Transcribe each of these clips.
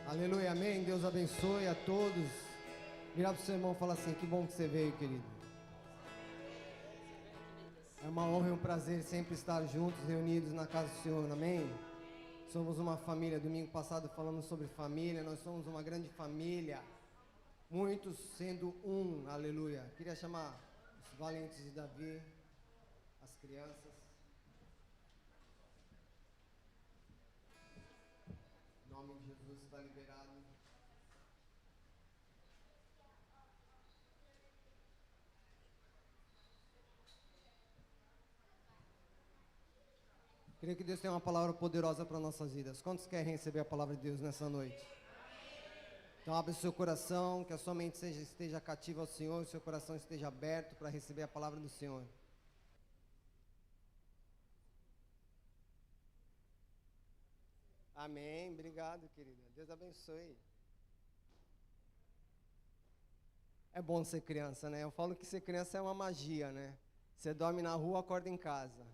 Aleluia, amém. Deus abençoe a todos. Virar para o seu irmão e falar assim: que bom que você veio, querido. É uma honra e um prazer sempre estar juntos, reunidos na casa do Senhor, amém? Somos uma família. Domingo passado falamos sobre família. Nós somos uma grande família, muitos sendo um, aleluia. Queria chamar os valentes de Davi, as crianças. Em nome de Jesus, está liberado. Creio que Deus tem uma palavra poderosa para nossas vidas. Quantos querem receber a palavra de Deus nessa noite? Então abre o seu coração, que a sua mente esteja cativa ao Senhor, o seu coração esteja aberto para receber a palavra do Senhor. Amém, obrigado, querida. Deus abençoe. É bom ser criança, né? Eu falo que ser criança é uma magia, né? Você dorme na rua, acorda em casa.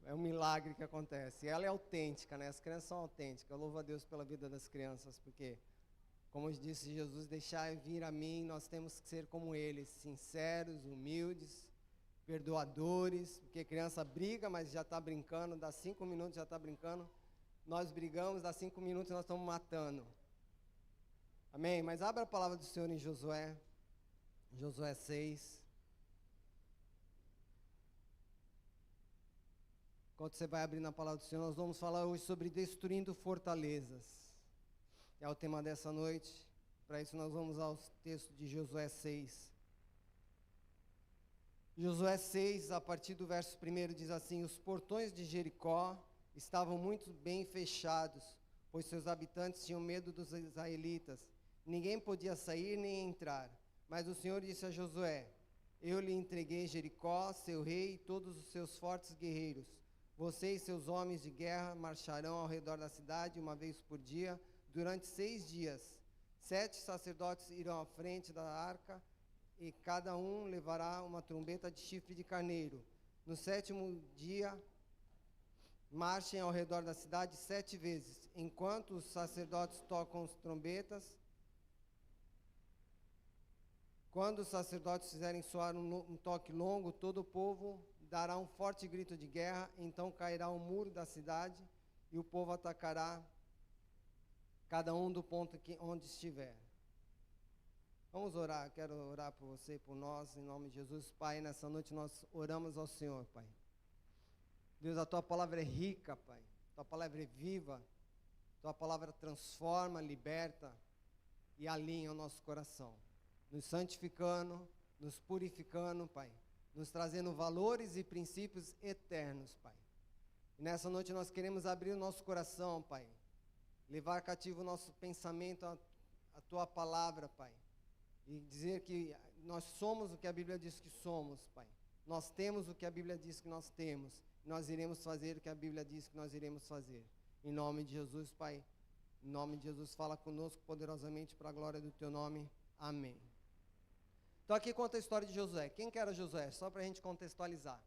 É um milagre que acontece. E ela é autêntica, né? As crianças são autênticas. Eu louvo a Deus pela vida das crianças, porque, como disse Jesus, deixai vir a mim, nós temos que ser como eles, sinceros, humildes, perdoadores, porque criança briga, mas já está brincando, dá 5 minutos já está brincando. Nós brigamos, dá 5 minutos nós estamos matando. Amém? Mas abra a palavra do Senhor em Josué 6. Enquanto você vai abrindo a palavra do Senhor, nós vamos falar hoje sobre destruindo fortalezas. É o tema dessa noite. Para isso nós vamos ao texto de Josué 6. Josué 6, a partir do verso 1, diz assim: os portões de Jericó estavam muito bem fechados, pois seus habitantes tinham medo dos israelitas. Ninguém podia sair nem entrar. Mas o Senhor disse a Josué: eu lhe entreguei Jericó, seu rei e todos os seus fortes guerreiros. Você e seus homens de guerra marcharão ao redor da cidade uma vez por dia, durante 6 dias. 7 sacerdotes irão à frente da arca, e cada um levará uma trombeta de chifre de carneiro. No 7º dia, marchem ao redor da cidade 7 vezes. Enquanto os sacerdotes tocam as trombetas, quando os sacerdotes fizerem soar um toque longo, todo o povo dará um forte grito de guerra, então cairá o muro da cidade e o povo atacará cada um do ponto onde estiver. Vamos orar, quero orar por você, por nós, em nome de Jesus. Pai, nessa noite nós oramos ao Senhor, Pai. Deus, a Tua palavra é rica, Pai. Tua palavra é viva. Tua palavra transforma, liberta e alinha o nosso coração, nos santificando, nos purificando, Pai, nos trazendo valores e princípios eternos, Pai. E nessa noite nós queremos abrir o nosso coração, Pai, levar cativo o nosso pensamento à Tua palavra, Pai, e dizer que nós somos o que a Bíblia diz que somos, Pai. Nós temos o que a Bíblia diz que nós temos, e nós iremos fazer o que a Bíblia diz que nós iremos fazer. Em nome de Jesus, Pai, em nome de Jesus, fala conosco poderosamente para a glória do Teu nome. Amém. Então aqui conta a história de Josué. Quem que era Josué? Só para a gente contextualizar.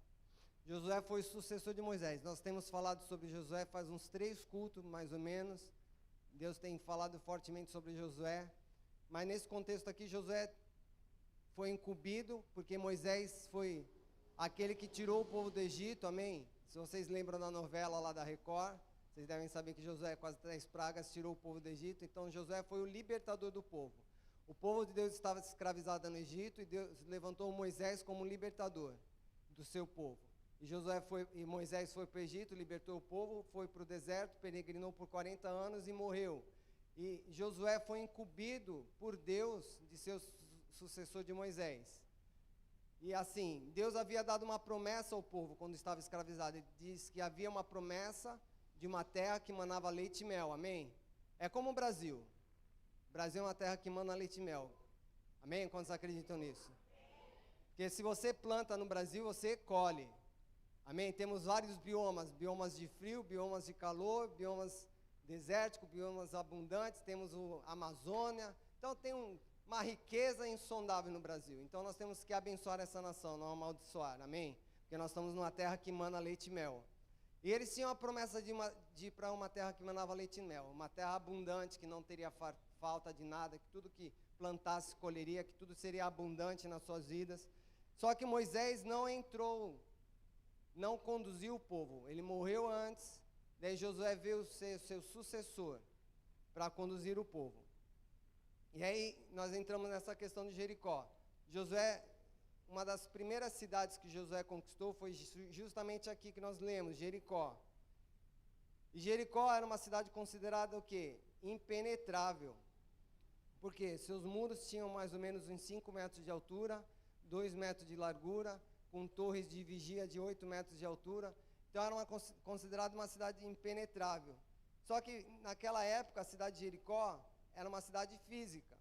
Josué foi o sucessor de Moisés. Nós temos falado sobre Josué faz uns 3 cultos, mais ou menos. Deus tem falado fortemente sobre Josué. Mas nesse contexto aqui, Josué foi incumbido, porque Moisés foi aquele que tirou o povo do Egito, amém? Se vocês lembram da novela lá da Record, vocês devem saber que Josué, com as 10 pragas, tirou o povo do Egito. Então Josué foi o libertador do povo. O povo de Deus estava escravizado no Egito e Deus levantou Moisés como libertador do seu povo. E Moisés foi para o Egito, libertou o povo, foi para o deserto, peregrinou por 40 anos e morreu. E Josué foi incumbido por Deus de ser o sucessor de Moisés. E assim, Deus havia dado uma promessa ao povo quando estava escravizado. Ele disse que havia uma promessa de uma terra que manava leite e mel, amém? É como o Brasil. O Brasil é uma terra que mana leite e mel. Amém? Quantos acreditam nisso? Porque se você planta no Brasil, você colhe. Amém? Temos vários biomas. Biomas de frio, biomas de calor, biomas desérticos, biomas abundantes. Temos a Amazônia. Então tem uma riqueza insondável no Brasil. Então nós temos que abençoar essa nação, não amaldiçoar. Amém? Porque nós estamos numa terra que mana leite e mel. E eles tinham a promessa de ir para uma terra que manava leite e mel, uma terra abundante, que não teria falta de nada, que tudo que plantasse colheria, que tudo seria abundante nas suas vidas. Só que Moisés não entrou, não conduziu o povo, ele morreu antes, daí Josué veio ser seu sucessor para conduzir o povo. E aí nós entramos nessa questão de Jericó. Josué, uma das primeiras cidades que Josué conquistou foi justamente aqui que nós lemos, Jericó. E Jericó era uma cidade considerada o quê? Impenetrável. Porque seus muros tinham mais ou menos uns 5 metros de altura, 2 metros de largura, com torres de vigia de 8 metros de altura. Então era considerada uma cidade impenetrável. Só que naquela época a cidade de Jericó era uma cidade física.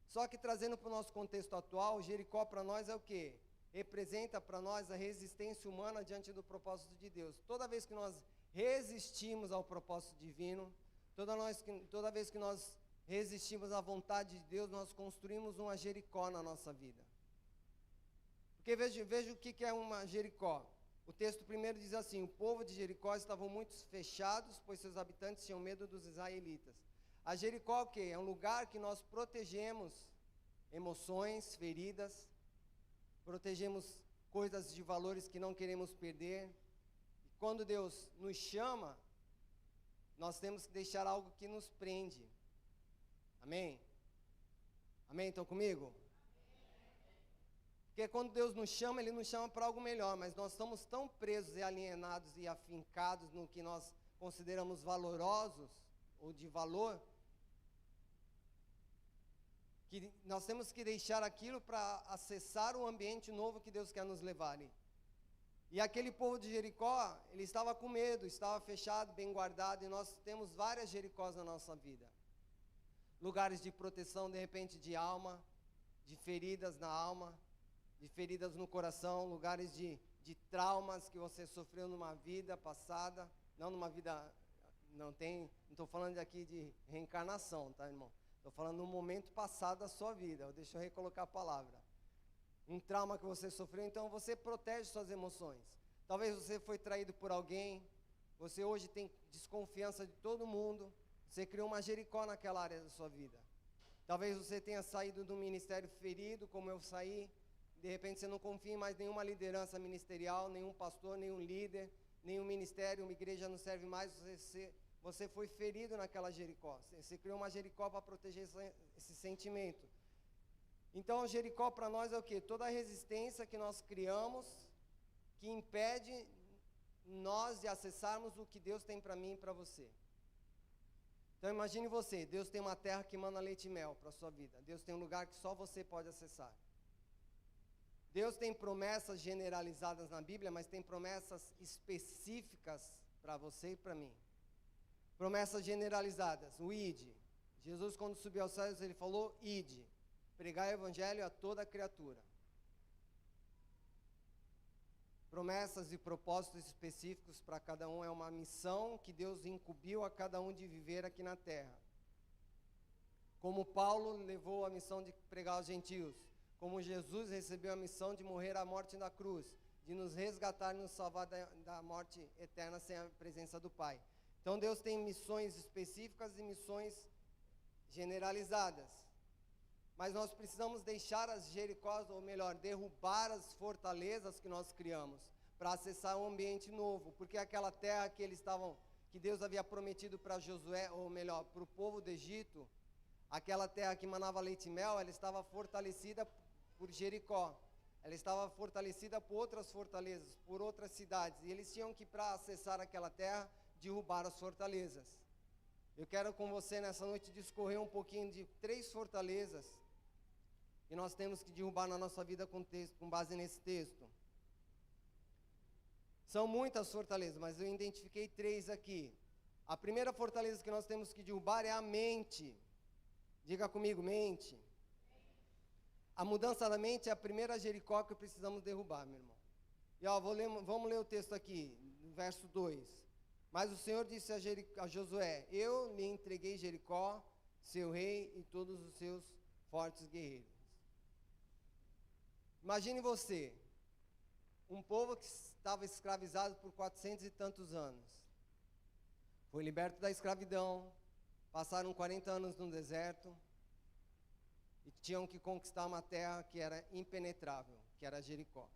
Só que trazendo para o nosso contexto atual, Jericó para nós é o quê? Representa para nós a resistência humana diante do propósito de Deus. Toda vez que nós resistimos ao propósito divino, toda vez que nós resistimos à vontade de Deus, nós construímos uma Jericó na nossa vida. Porque veja o que é uma Jericó. O texto primeiro diz assim: o povo de Jericó estavam muito fechados, pois seus habitantes tinham medo dos israelitas. A Jericó é o quê? É um lugar que nós protegemos emoções, feridas, protegemos coisas de valores que não queremos perder. E quando Deus nos chama, nós temos que deixar algo que nos prende. Amém? Amém? Estão comigo? Porque quando Deus nos chama, Ele nos chama para algo melhor, mas nós estamos tão presos e alienados e afincados no que nós consideramos valorosos, ou de valor, que nós temos que deixar aquilo para acessar o ambiente novo que Deus quer nos levar ali. E aquele povo de Jericó, ele estava com medo, estava fechado, bem guardado, e nós temos várias Jericós na nossa vida. Lugares de proteção, de repente, de alma, de feridas na alma, de feridas no coração, lugares de traumas que você sofreu numa vida passada, não numa vida, não estou falando aqui de reencarnação, tá, irmão? Estou falando no momento passado da sua vida, deixa eu recolocar a palavra. Um trauma que você sofreu, então você protege suas emoções. Talvez você foi traído por alguém, você hoje tem desconfiança de todo mundo, você criou uma Jericó naquela área da sua vida. Talvez você tenha saído do ministério ferido, como eu saí, de repente você não confia em mais nenhuma liderança ministerial, nenhum pastor, nenhum líder, nenhum ministério, uma igreja não serve mais, você foi ferido naquela Jericó. Você criou uma Jericó para proteger esse sentimento. Então, Jericó para nós é o quê? Toda a resistência que nós criamos, que impede nós de acessarmos o que Deus tem para mim e para você. Então, imagine você, Deus tem uma terra que emana leite e mel para a sua vida. Deus tem um lugar que só você pode acessar. Deus tem promessas generalizadas na Bíblia, mas tem promessas específicas para você e para mim. Promessas generalizadas, o ide. Jesus, quando subiu aos céus, ele falou, ide, pregai o evangelho a toda criatura. Promessas e propósitos específicos para cada um, é uma missão que Deus incumbiu a cada um de viver aqui na terra. Como Paulo levou a missão de pregar aos gentios, como Jesus recebeu a missão de morrer à morte na cruz, de nos resgatar e nos salvar da morte eterna sem a presença do Pai. Então Deus tem missões específicas e missões generalizadas. Mas nós precisamos deixar as Jericós, ou melhor, derrubar as fortalezas que nós criamos, para acessar um ambiente novo. Porque aquela terra que Deus havia prometido para Josué, ou melhor, para o povo do Egito, aquela terra que manava leite e mel, ela estava fortalecida por Jericó. Ela estava fortalecida por outras fortalezas, por outras cidades. E eles tinham que, para acessar aquela terra, derrubar as fortalezas. Eu quero com você nessa noite discorrer um pouquinho de 3 fortalezas que nós temos que derrubar na nossa vida com base nesse texto. São muitas fortalezas, mas eu identifiquei 3 aqui. A primeira fortaleza que nós temos que derrubar é a mente. Diga comigo, mente. A mudança da mente é a primeira Jericó que precisamos derrubar, meu irmão. E vamos ler o texto aqui, verso 2. Mas o Senhor disse a Josué, eu lhe entreguei Jericó, seu rei e todos os seus fortes guerreiros. Imagine você, um povo que estava escravizado por 400 e tantos anos. Foi liberto da escravidão, passaram 40 anos no deserto e tinham que conquistar uma terra que era impenetrável, que era Jericó.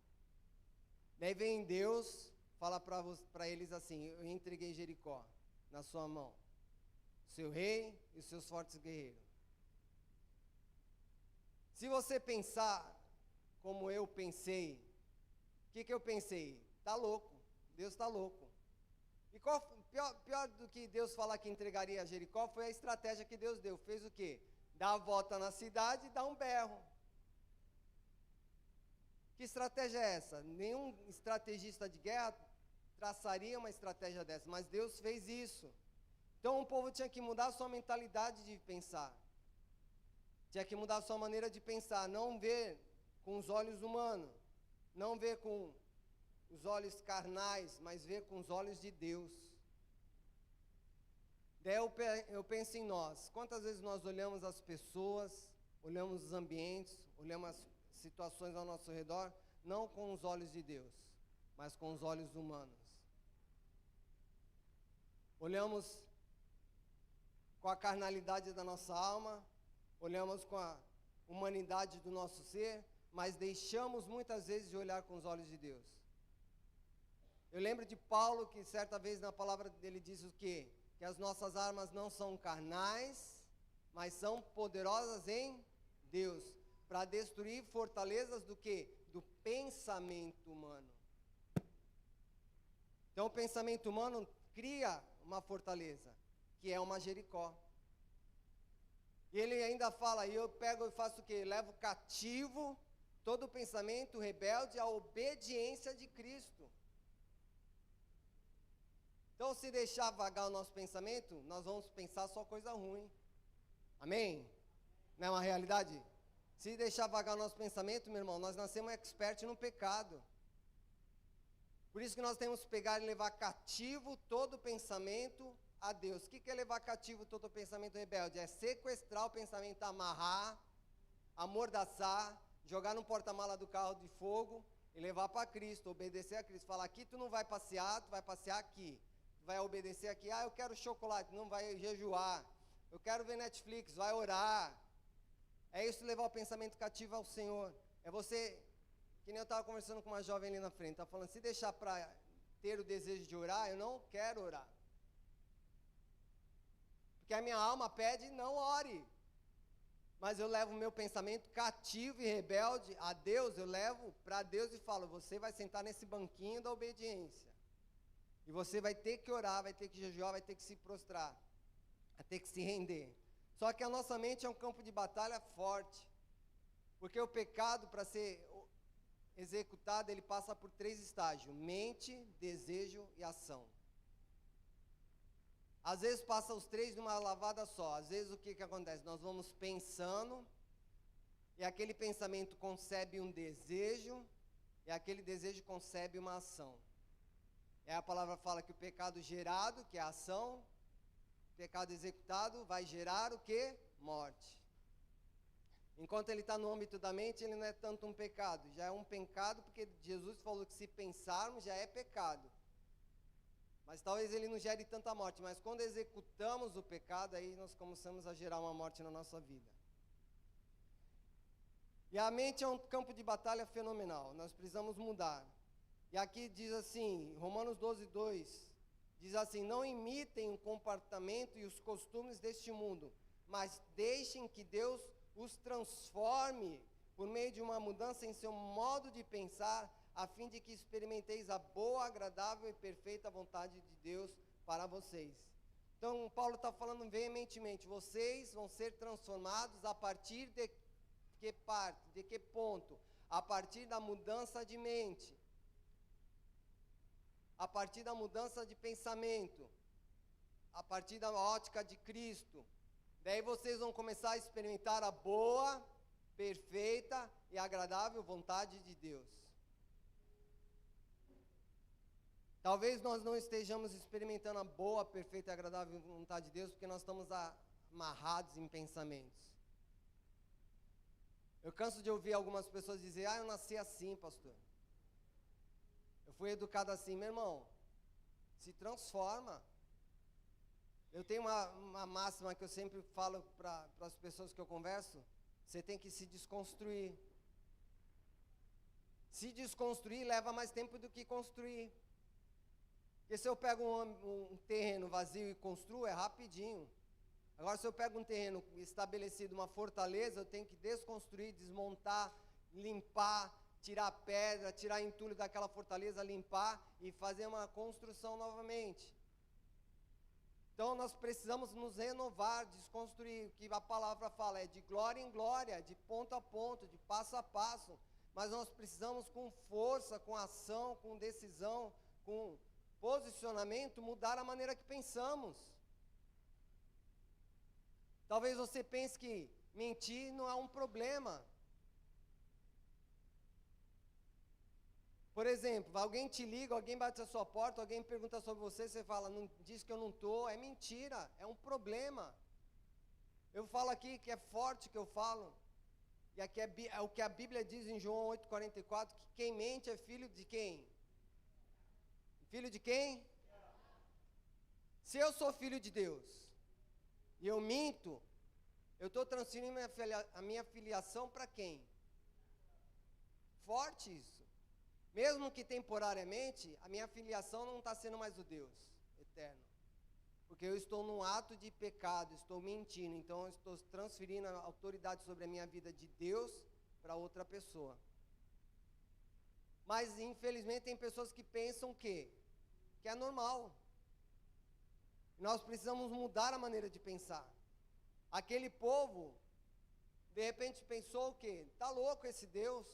Daí vem Deus, fala para eles assim: eu entreguei Jericó na sua mão, seu rei e os seus fortes guerreiros. Se você pensar como eu pensei, o que eu pensei? Está louco, Deus está louco. E pior do que Deus falar que entregaria Jericó foi a estratégia que Deus deu. Fez o quê? Dá a volta na cidade e dá um berro. Que estratégia é essa? Nenhum estrategista de guerra traçaria uma estratégia dessa, mas Deus fez isso. Então o povo tinha que mudar a sua mentalidade de pensar. Tinha que mudar a sua maneira de pensar, não ver com os olhos humanos, não ver com os olhos carnais, mas ver com os olhos de Deus. Daí eu penso em nós. Quantas vezes nós olhamos as pessoas, olhamos os ambientes, olhamos as situações ao nosso redor, não com os olhos de Deus, mas com os olhos humanos. Olhamos com a carnalidade da nossa alma, olhamos com a humanidade do nosso ser, mas deixamos muitas vezes de olhar com os olhos de Deus. Eu lembro de Paulo, que certa vez na palavra dele diz o quê? Que as nossas armas não são carnais, mas são poderosas em Deus, para destruir fortalezas do quê? Do pensamento humano. Então o pensamento humano cria uma fortaleza, que é uma Jericó. E ele ainda fala, e eu pego e faço o quê? Levo cativo todo o pensamento rebelde à obediência de Cristo. Então, se deixar vagar o nosso pensamento, nós vamos pensar só coisa ruim. Amém? Não é uma realidade? Se deixar vagar o nosso pensamento, meu irmão, nós nascemos expert no pecado. Por isso que nós temos que pegar e levar cativo todo o pensamento a Deus. O que é levar cativo todo o pensamento rebelde? É sequestrar o pensamento, amarrar, amordaçar, jogar no porta-mala do carro de fogo e levar para Cristo, obedecer a Cristo. Falar, aqui tu não vai passear, tu vai passear aqui. Tu vai obedecer aqui, eu quero chocolate, não vai jejuar. Eu quero ver Netflix, vai orar. É isso, levar o pensamento cativo ao Senhor. É você, que nem eu estava conversando com uma jovem ali na frente, estava falando, se deixar para ter o desejo de orar, eu não quero orar. Porque a minha alma pede, não ore. Mas eu levo o meu pensamento cativo e rebelde a Deus, eu levo para Deus e falo, você vai sentar nesse banquinho da obediência. E você vai ter que orar, vai ter que jejuar, vai ter que se prostrar, vai ter que se render. Só que a nossa mente é um campo de batalha forte. Porque o pecado, para ser executado, ele passa por 3 estágios: mente, desejo e ação. Às vezes passa os 3 numa lavada só. Às vezes o que acontece? Nós vamos pensando, e aquele pensamento concebe um desejo, e aquele desejo concebe uma ação. E a palavra fala que o pecado gerado, que é a ação, o pecado executado vai gerar o quê? Morte. Enquanto ele está no âmbito da mente, ele não é tanto um pecado. Já é um pecado porque Jesus falou que se pensarmos já é pecado. Mas talvez ele não gere tanta morte. Mas quando executamos o pecado, aí nós começamos a gerar uma morte na nossa vida. E a mente é um campo de batalha fenomenal. Nós precisamos mudar. E aqui diz assim, Romanos 12:2, diz assim, não imitem o comportamento e os costumes deste mundo, mas deixem que Deus os transforme por meio de uma mudança em seu modo de pensar, a fim de que experimenteis a boa, agradável e perfeita vontade de Deus para vocês. Então, Paulo está falando veementemente, vocês vão ser transformados a partir de que parte, de que ponto? A partir da mudança de mente. A partir da mudança de pensamento, a partir da ótica de Cristo. Daí vocês vão começar a experimentar a boa, perfeita e agradável vontade de Deus. Talvez nós não estejamos experimentando a boa, perfeita e agradável vontade de Deus porque nós estamos amarrados em pensamentos. Eu canso de ouvir algumas pessoas dizer, eu nasci assim, pastor. Eu fui educado assim, meu irmão, se transforma. Eu tenho uma máxima que eu sempre falo para as pessoas que eu converso, você tem que se desconstruir. Se desconstruir leva mais tempo do que construir. Porque se eu pego um terreno vazio e construo, é rapidinho. Agora, se eu pego um terreno estabelecido, uma fortaleza, eu tenho que desconstruir, desmontar, limpar, tirar pedra, tirar entulho daquela fortaleza, limpar e fazer uma construção novamente. Então, nós precisamos nos renovar, desconstruir. O que a palavra fala é de glória em glória, de ponto a ponto, de passo a passo. Mas nós precisamos com força, com ação, com decisão, com posicionamento, mudar a maneira que pensamos. Talvez você pense que mentir não é um problema. Por exemplo, alguém te liga, alguém bate a sua porta, alguém pergunta sobre você, você fala, não, diz que eu não estou, é mentira, é um problema. Eu falo aqui que é forte que eu falo, e aqui é o que a Bíblia diz em João 8,44, que quem mente é filho de quem? Filho de quem? Se eu sou filho de Deus, e eu minto, eu estou transferindo a minha filiação para quem? Forte isso. Mesmo que temporariamente, a minha filiação não está sendo mais do Deus eterno. Porque eu estou num ato de pecado, estou mentindo, então eu estou transferindo a autoridade sobre a minha vida de Deus para outra pessoa. Mas, infelizmente, tem pessoas que pensam que é normal. Nós precisamos mudar a maneira de pensar. Aquele povo, de repente, pensou o quê? Está louco esse Deus.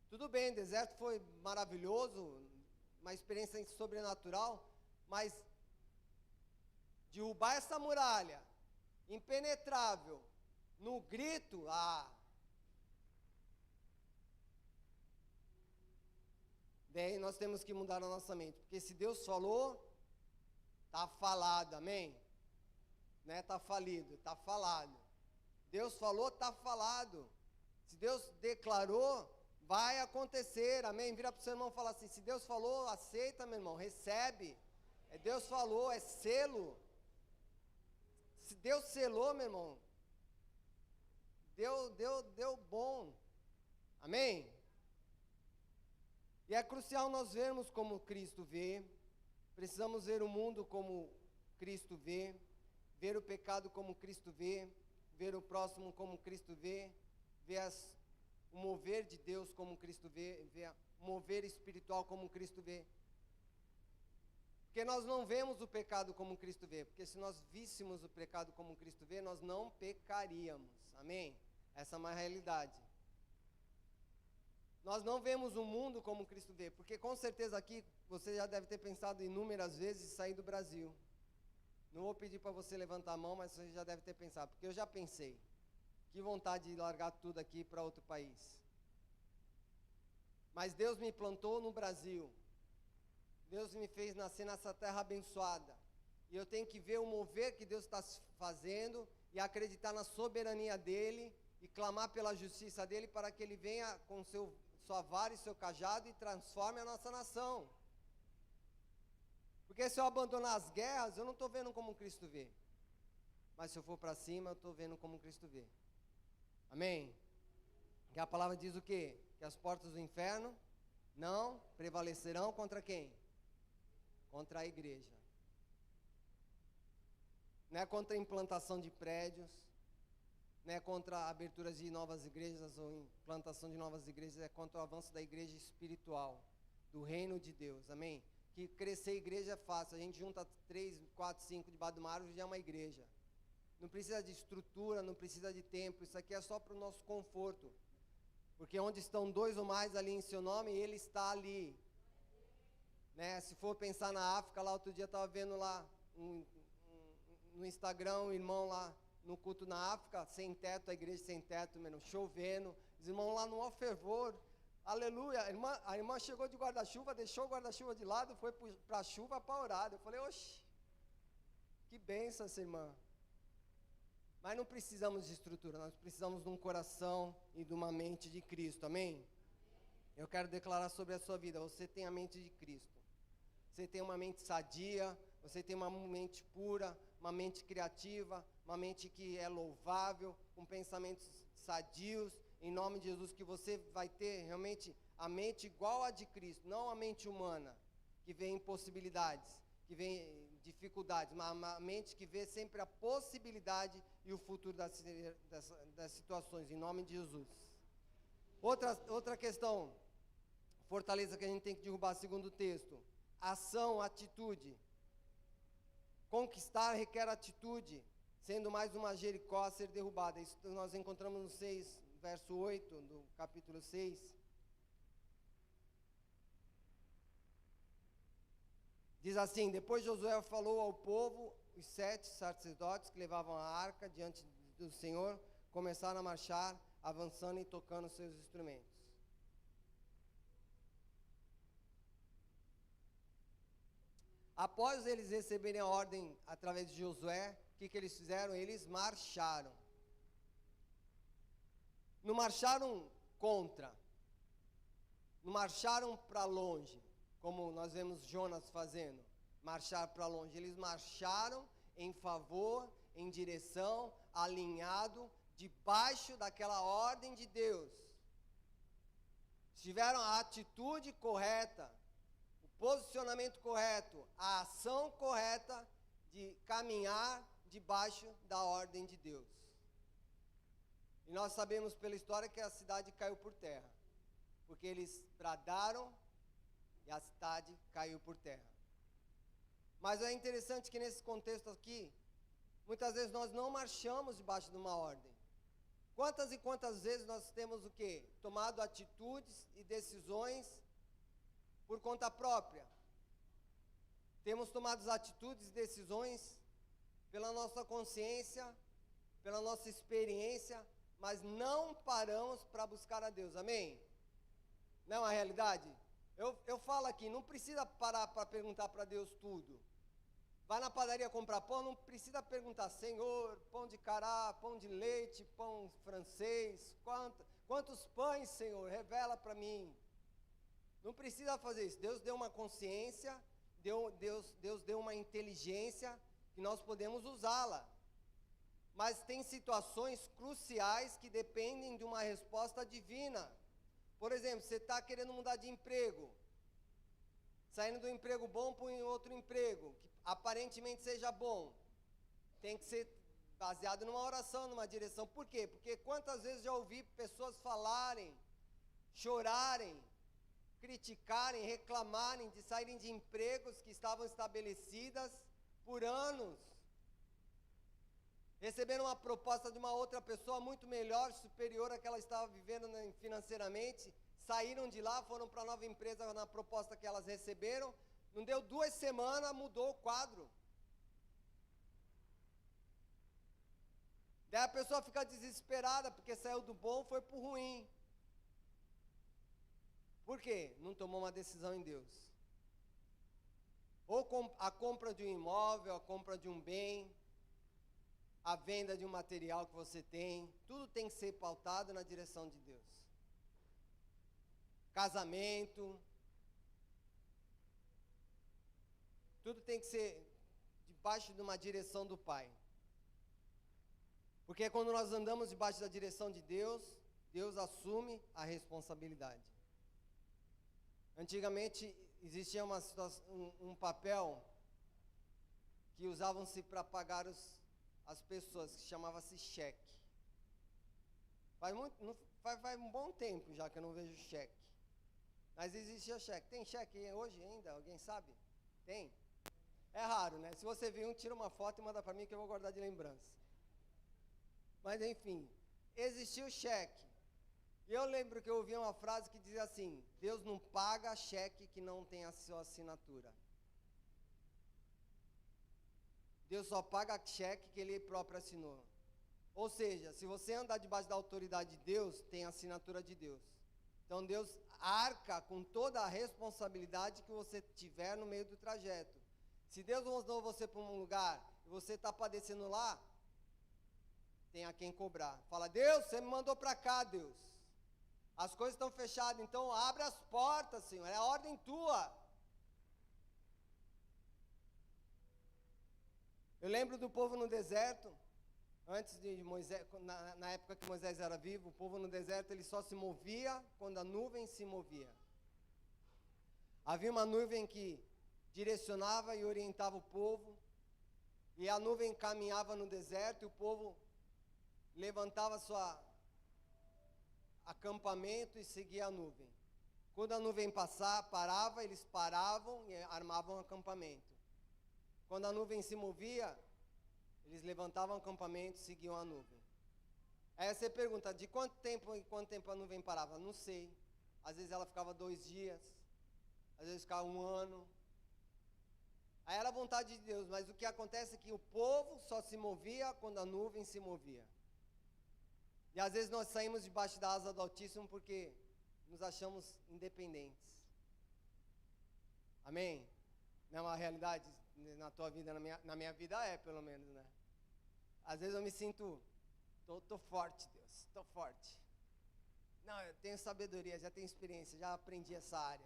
Tudo bem, o deserto foi maravilhoso, uma experiência sobrenatural, mas derrubar essa muralha, impenetrável, no grito, Daí nós temos que mudar a nossa mente, porque se Deus falou, está falado, amém? Não está falido, está falado. Deus falou, está falado. Se Deus declarou, vai acontecer, amém? Vira para o seu irmão e fala assim, se Deus falou, aceita, meu irmão, recebe. É Deus falou, é selo. Se Deus selou, meu irmão, deu bom, amém? E é crucial nós vermos como Cristo vê, precisamos ver o mundo como Cristo vê, ver o pecado como Cristo vê, ver o próximo como Cristo vê, ver o mover de Deus como Cristo vê, ver o mover espiritual como Cristo vê. Porque nós não vemos o pecado como Cristo vê, porque se nós víssemos o pecado como Cristo vê, nós não pecaríamos, amém? Essa é uma realidade. Nós não vemos o mundo como Cristo vê, porque com certeza aqui você já deve ter pensado inúmeras vezes em sair do Brasil. Não vou pedir para você levantar a mão, mas você já deve ter pensado, porque eu já pensei. Que vontade de largar tudo aqui para outro país. Mas Deus me plantou no Brasil. Deus me fez nascer nessa terra abençoada. E eu tenho que ver o mover que Deus está fazendo e acreditar na soberania dEle e clamar pela justiça dEle para que Ele venha com sua vara e seu cajado e transforme a nossa nação. Porque se eu abandonar as guerras, eu não estou vendo como Cristo vê. Mas se eu for para cima, eu estou vendo como Cristo vê. Amém? Que a palavra diz o quê? Que as portas do inferno não prevalecerão contra quem? Contra a igreja. Não é contra a implantação de prédios, não é contra a abertura de novas igrejas ou implantação de novas igrejas, é contra o avanço da igreja espiritual, do reino de Deus, amém? Que crescer igreja é fácil, a gente junta 3, 4, 5 debaixo de uma árvore e já é uma igreja. Não precisa de estrutura, não precisa de templo, isso aqui é só para o nosso conforto. Porque onde estão 2 ou mais ali em seu nome, Ele está ali. Né? Se for pensar na África, lá outro dia eu estava vendo lá no Instagram um irmão lá no culto na África, sem teto, a igreja sem teto, mano, chovendo, os irmãos lá no maior fervor, aleluia, a irmã chegou de guarda-chuva, deixou o guarda-chuva de lado, foi para a chuva para orar. Eu falei, oxe, que bênção essa irmã. Mas não precisamos de estrutura, nós precisamos de um coração e de uma mente de Cristo, amém? Eu quero declarar sobre a sua vida, você tem a mente de Cristo. Você tem uma mente sadia, você tem uma mente pura, uma mente criativa, uma mente que é louvável, com pensamentos sadios, em nome de Jesus, que você vai ter realmente a mente igual a de Cristo, não a mente humana, que vê impossibilidades, que vê dificuldades, mas uma mente que vê sempre a possibilidade e o futuro das situações, em nome de Jesus. Outra questão, fortaleza que a gente tem que derrubar, segundo o texto, ação, atitude. Conquistar requer atitude, sendo mais uma Jericó a ser derrubada. Isso nós encontramos no 6, verso 8, do capítulo 6. Diz assim: depois Josué falou ao povo, os 7 sacerdotes que levavam a arca diante do Senhor, começaram a marchar, avançando e tocando seus instrumentos. Após eles receberem a ordem através de Josué, o que eles fizeram? Eles marcharam. Não marcharam contra, não marcharam para longe, como nós vemos Jonas fazendo, marchar para longe. Eles marcharam em favor, em direção, alinhado, debaixo daquela ordem de Deus. Tiveram a atitude correta, o posicionamento correto, a ação correta de caminhar debaixo da ordem de Deus. E nós sabemos pela história que a cidade caiu por terra, porque eles bradaram e a cidade caiu por terra. Mas é interessante que nesse contexto aqui, muitas vezes nós não marchamos debaixo de uma ordem. Quantas e quantas vezes nós temos o quê? Tomado atitudes e decisões por conta própria. Temos tomado atitudes e decisões pela nossa consciência, pela nossa experiência, mas não paramos para buscar a Deus, amém? Não é a realidade? Eu falo aqui, não precisa parar para perguntar para Deus tudo. Vai na padaria comprar pão, não precisa perguntar: Senhor, pão de cará, pão de leite, pão francês, quantos pães, Senhor, revela para mim. Não precisa fazer isso. Deus deu uma consciência, Deus deu uma inteligência que nós podemos usá-la. Mas tem situações cruciais que dependem de uma resposta divina. Por exemplo, você está querendo mudar de emprego, saindo do emprego bom para um outro emprego, que aparentemente seja bom. Tem que ser baseado numa oração, numa direção. Por quê? Porque quantas vezes já ouvi pessoas falarem, chorarem, criticarem, reclamarem de saírem de empregos que estavam estabelecidas por anos. Receberam uma proposta de uma outra pessoa muito melhor, superior à que ela estava vivendo financeiramente, saíram de lá, foram para a nova empresa na proposta que elas receberam, não deu 2 semanas, mudou o quadro. Daí a pessoa fica desesperada, porque saiu do bom, foi para o ruim. Por quê? Não tomou uma decisão em Deus. Ou a compra de um imóvel, a compra de um bem, a venda de um material que você tem, tudo tem que ser pautado na direção de Deus. Casamento, tudo tem que ser debaixo de uma direção do Pai. Porque quando nós andamos debaixo da direção de Deus, Deus assume a responsabilidade. Antigamente existia um papel que usavam-se para pagar as pessoas, que chamava-se cheque. Faz um bom tempo já que eu não vejo cheque. Mas existia cheque. Tem cheque hoje ainda? Alguém sabe? Tem? É raro, né? Se você vir tira uma foto e manda para mim que eu vou guardar de lembrança. Mas enfim, existiu cheque. E eu lembro que eu ouvi uma frase que dizia assim: Deus não paga cheque que não tem a sua assinatura. Deus só paga cheque que Ele próprio assinou. Ou seja, se você andar debaixo da autoridade de Deus, tem a assinatura de Deus. Então Deus arca com toda a responsabilidade que você tiver no meio do trajeto. Se Deus mandou você para um lugar e você está padecendo lá, tem a quem cobrar. Fala: Deus, você me mandou para cá, Deus. As coisas estão fechadas, então abre as portas, Senhor, é a ordem tua. Eu lembro do povo no deserto, antes de Moisés, na época que Moisés era vivo, o povo no deserto ele só se movia quando a nuvem se movia. Havia uma nuvem que direcionava e orientava o povo, e a nuvem caminhava no deserto e o povo levantava acampamento e seguia a nuvem. Quando a nuvem parava, eles paravam e armavam acampamento. Quando a nuvem se movia, eles levantavam acampamento e seguiam a nuvem. Aí você pergunta, de quanto tempo em quanto tempo a nuvem parava? Não sei. Às vezes ela ficava 2 dias, às vezes ficava 1 ano. Aí era a vontade de Deus, mas o que acontece é que o povo só se movia quando a nuvem se movia. E às vezes nós saímos debaixo da asa do Altíssimo porque nos achamos independentes. Amém? Não é uma realidade na tua vida, na minha vida é, pelo menos, né? Às vezes eu me sinto, tô forte, Deus, tô forte. Não, eu tenho sabedoria, já tenho experiência, já aprendi essa área.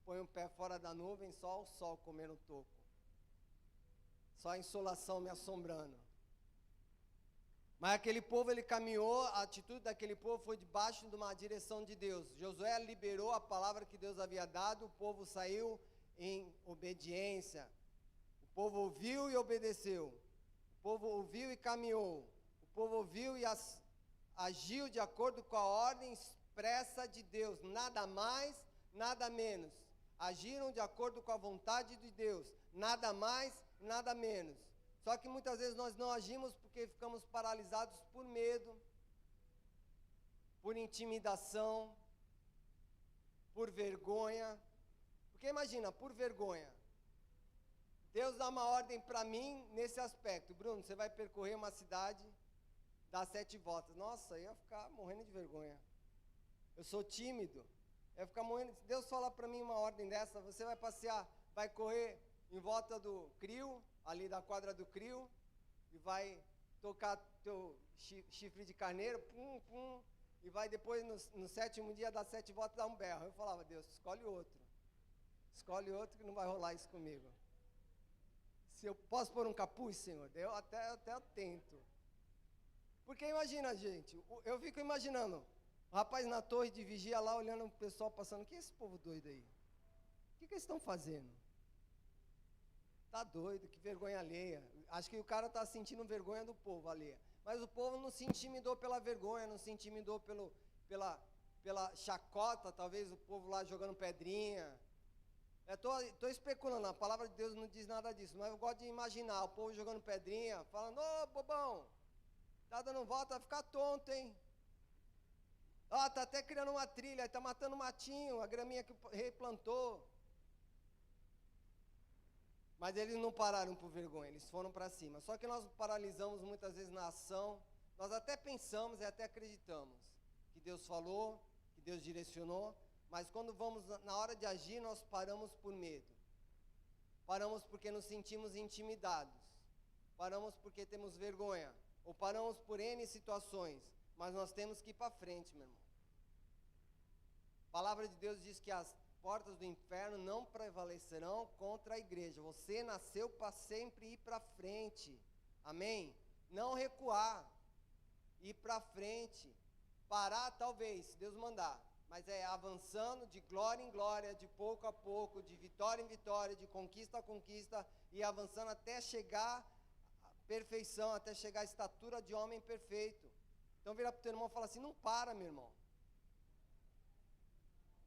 Põe o pé fora da nuvem, só o sol comendo o toco. Só a insolação me assombrando. Mas aquele povo, ele caminhou, a atitude daquele povo foi debaixo de uma direção de Deus. Josué liberou a palavra que Deus havia dado, o povo saiu em obediência. O povo ouviu e obedeceu. O povo ouviu e caminhou. O povo ouviu e agiu de acordo com a ordem expressa de Deus. Nada mais, nada menos. Agiram de acordo com a vontade de Deus. Nada mais, nada menos. Só que muitas vezes nós não agimos porque ficamos paralisados por medo, por intimidação, por vergonha. Porque imagina, por vergonha. Deus dá uma ordem para mim nesse aspecto. Bruno, você vai percorrer uma cidade, dá 7 voltas. Nossa, eu ia ficar morrendo de vergonha. Eu sou tímido. Eu ia ficar morrendo. Se Deus falar para mim uma ordem dessa, você vai passear, vai correr em volta do CRIO, ali da quadra do CRIO, e vai tocar teu chifre de carneiro, pum, pum, e vai depois no 7º dia dar 7 voltas, dar um berro. Eu falava, Deus, escolhe outro que não vai rolar isso comigo. Se eu posso pôr um capuz, Senhor, eu até tento. Porque imagina, gente, eu fico imaginando, o rapaz na torre de vigia lá, olhando o pessoal passando, que é esse povo doido aí? O que eles estão fazendo? Tá doido, que vergonha alheia. Acho que o cara está sentindo vergonha do povo alheia. Mas o povo não se intimidou pela vergonha, não se intimidou pela chacota, talvez o povo lá jogando pedrinha. Estou especulando, a palavra de Deus não diz nada disso, mas eu gosto de imaginar o povo jogando pedrinha, falando, ô bobão, tá dando volta, vai ficar tonto, hein? Ó, tá até criando uma trilha, tá matando matinho, a graminha que o rei plantou. Mas eles não pararam por vergonha, eles foram para cima. Só que nós paralisamos muitas vezes na ação, nós até pensamos e até acreditamos que Deus falou, que Deus direcionou, mas quando vamos na hora de agir, nós paramos por medo. Paramos porque nos sentimos intimidados. Paramos porque temos vergonha. Ou paramos por N situações, mas nós temos que ir para frente, meu irmão. A palavra de Deus diz que as portas do inferno não prevalecerão contra a igreja. Você nasceu para sempre ir para frente. Amém? Não recuar. Ir para frente. Parar talvez, se Deus mandar. Mas é avançando de glória em glória, de pouco a pouco, de vitória em vitória, de conquista a conquista, e avançando até chegar à perfeição, até chegar à estatura de homem perfeito. Então vira para o teu irmão e fala assim, não para, meu irmão.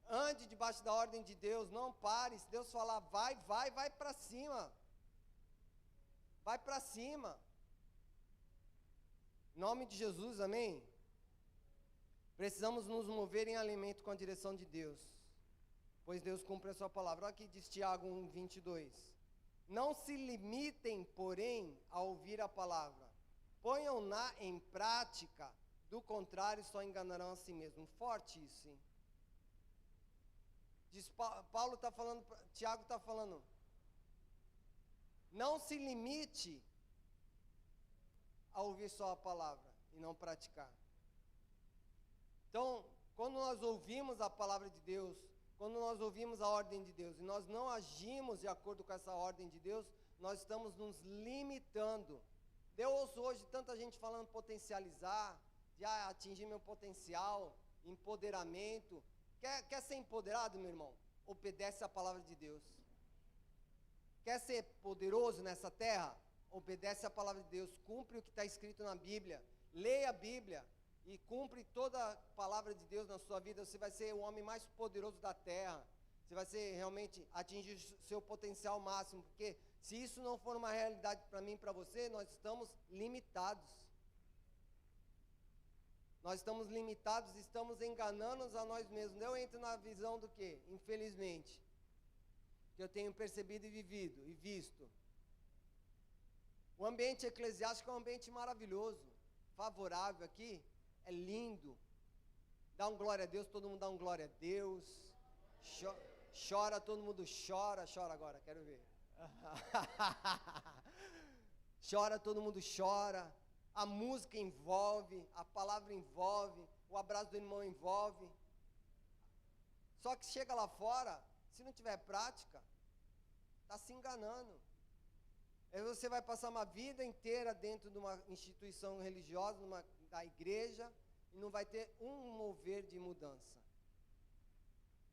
Ande debaixo da ordem de Deus, não pare. Se Deus falar, vai para cima. Vai para cima. Em nome de Jesus, amém? Precisamos nos mover em alimento com a direção de Deus, pois Deus cumpre a sua palavra. Olha aqui diz Tiago 1:22. Não se limitem, porém, a ouvir a palavra. Ponham-na em prática, do contrário, só enganarão a si mesmos. Forte isso, hein? Paulo está falando, Tiago está falando, não se limite a ouvir só a palavra e não praticar. Então, Quando nós ouvimos a palavra de Deus, quando nós ouvimos a ordem de Deus, e nós não agimos de acordo com essa ordem de Deus, nós estamos nos limitando. Eu ouço hoje tanta gente falando potencializar, de atingir meu potencial, empoderamento. Quer ser empoderado, meu irmão? Obedece a palavra de Deus. Quer ser poderoso nessa terra? Obedece a palavra de Deus. Cumpre o que está escrito na Bíblia. Leia a Bíblia e cumpre toda a palavra de Deus na sua vida. Você vai ser o homem mais poderoso da terra. Você vai ser realmente atingir seu potencial máximo. Porque se isso não for uma realidade para mim e para você, nós estamos limitados. Nós estamos limitados, estamos enganando-nos a nós mesmos. Eu entro na visão do quê? Infelizmente, que eu tenho percebido e vivido e visto. O ambiente eclesiástico é um ambiente maravilhoso, favorável aqui, é lindo. Dá um glória a Deus, todo mundo dá um glória a Deus. Chora, todo mundo chora. Chora agora, quero ver. Chora, todo mundo chora. A música envolve, a palavra envolve, o abraço do irmão envolve. Só que chega lá fora, se não tiver prática, está se enganando. Aí você vai passar uma vida inteira dentro de uma instituição religiosa, da igreja, e não vai ter um mover de mudança.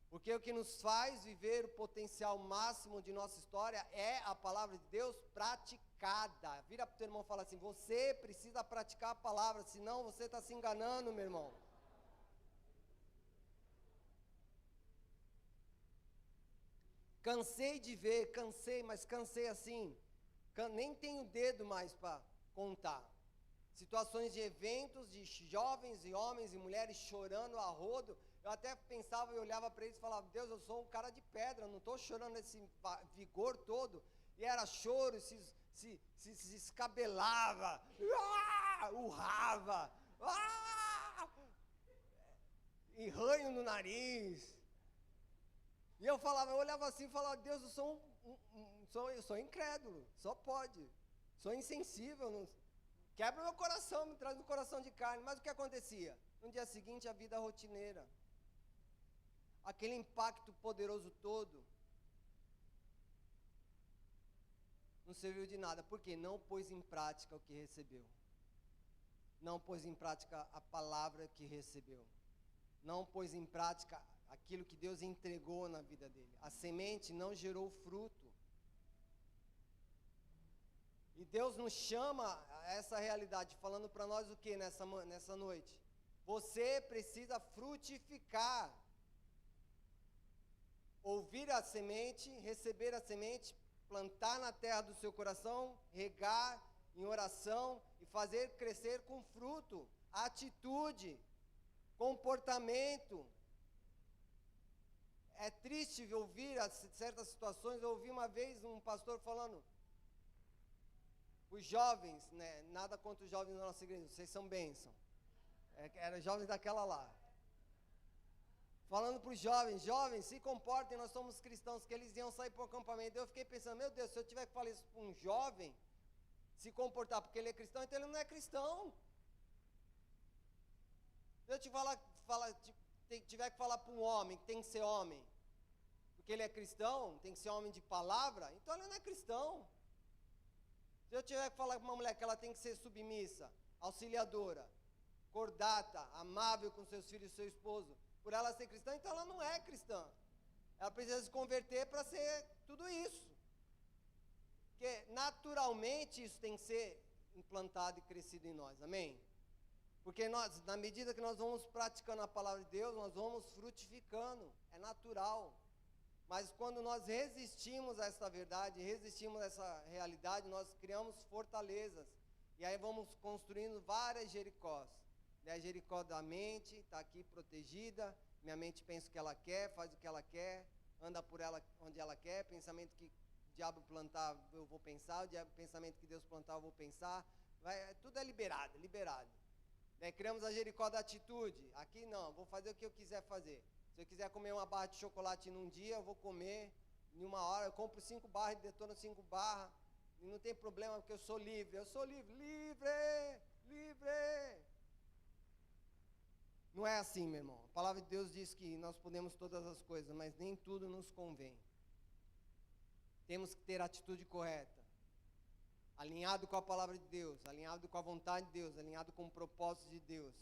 Porque o que nos faz viver o potencial máximo de nossa história é a palavra de Deus praticada. Vira para o teu irmão e fala assim: você precisa praticar a palavra, senão você está se enganando, meu irmão. Cansei de ver, mas cansei assim. Nem tenho dedo mais para contar. Situações de eventos, de jovens e homens e mulheres chorando a rodo. Eu até pensava e olhava para eles e falava: Deus, eu sou um cara de pedra, não estou chorando esse vigor todo. E era choro, se escabelava, urrava, e ranho no nariz. E eu olhava assim e falava: Deus, eu sou incrédulo, só pode. Sou insensível, quebra meu coração, me traz um coração de carne. Mas o que acontecia? No dia seguinte, a vida rotineira. Aquele impacto poderoso todo não serviu de nada. Por quê? Não pôs em prática o que recebeu. Não pôs em prática a palavra que recebeu. Não pôs em prática aquilo que Deus entregou na vida dele. A semente não gerou fruto. E Deus nos chama a essa realidade, falando para nós o que nessa noite? Você precisa frutificar. Ouvir a semente, receber a semente, plantar na terra do seu coração, regar em oração e fazer crescer com fruto, atitude, comportamento. É triste ouvir certas situações. Eu ouvi uma vez um pastor falando: os jovens, né, nada contra os jovens da nossa igreja, vocês são bênção. Eram jovens daquela lá. Falando para os jovens, se comportem, nós somos cristãos, que eles iam sair para o acampamento. Eu fiquei pensando: meu Deus, se eu tiver que falar isso para um jovem, se comportar porque ele é cristão, então ele não é cristão. Se eu tiver que falar para um homem que tem que ser homem, porque ele é cristão, tem que ser homem de palavra, então ele não é cristão. Se eu tiver que falar para uma mulher que ela tem que ser submissa, auxiliadora, cordata, amável com seus filhos e seu esposo, por ela ser cristã, então ela não é cristã. Ela precisa se converter para ser tudo isso. Porque naturalmente isso tem que ser implantado e crescido em nós, amém? Porque nós, na medida que nós vamos praticando a palavra de Deus, nós vamos frutificando, é natural. Mas quando nós resistimos a essa verdade, resistimos a essa realidade, nós criamos fortalezas. E aí vamos construindo várias Jericós. A Jericó da mente está aqui protegida, minha mente pensa o que ela quer, faz o que ela quer, anda por ela onde ela quer, pensamento que o diabo plantar eu vou pensar, pensamento que Deus plantar eu vou pensar, tudo é liberado. Daí criamos a Jericó da atitude. Aqui não, vou fazer o que eu quiser fazer. Se eu quiser comer uma barra de chocolate num dia, eu vou comer em uma hora. Eu compro 5 barras e detono 5 barras. E não tem problema, porque eu sou livre. Livre! Não é assim, meu irmão. A palavra de Deus diz que nós podemos todas as coisas, mas nem tudo nos convém. Temos que ter a atitude correta. Alinhado com a palavra de Deus, alinhado com a vontade de Deus, alinhado com o propósito de Deus.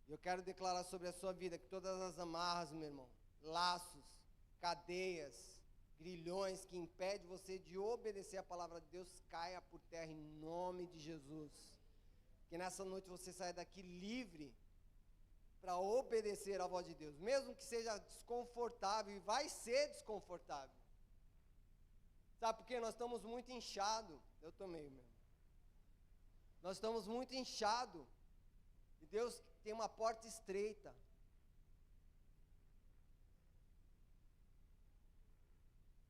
Eu quero declarar sobre a sua vida que todas as amarras, meu irmão, laços, cadeias, grilhões que impedem você de obedecer a palavra de Deus, caia por terra em nome de Jesus. Que nessa noite você saia daqui livre para obedecer a voz de Deus, mesmo que seja desconfortável, e vai ser desconfortável. Sabe por quê? Nós estamos muito inchados. Eu tomei mesmo. Nós estamos muito inchados. E Deus tem uma porta estreita.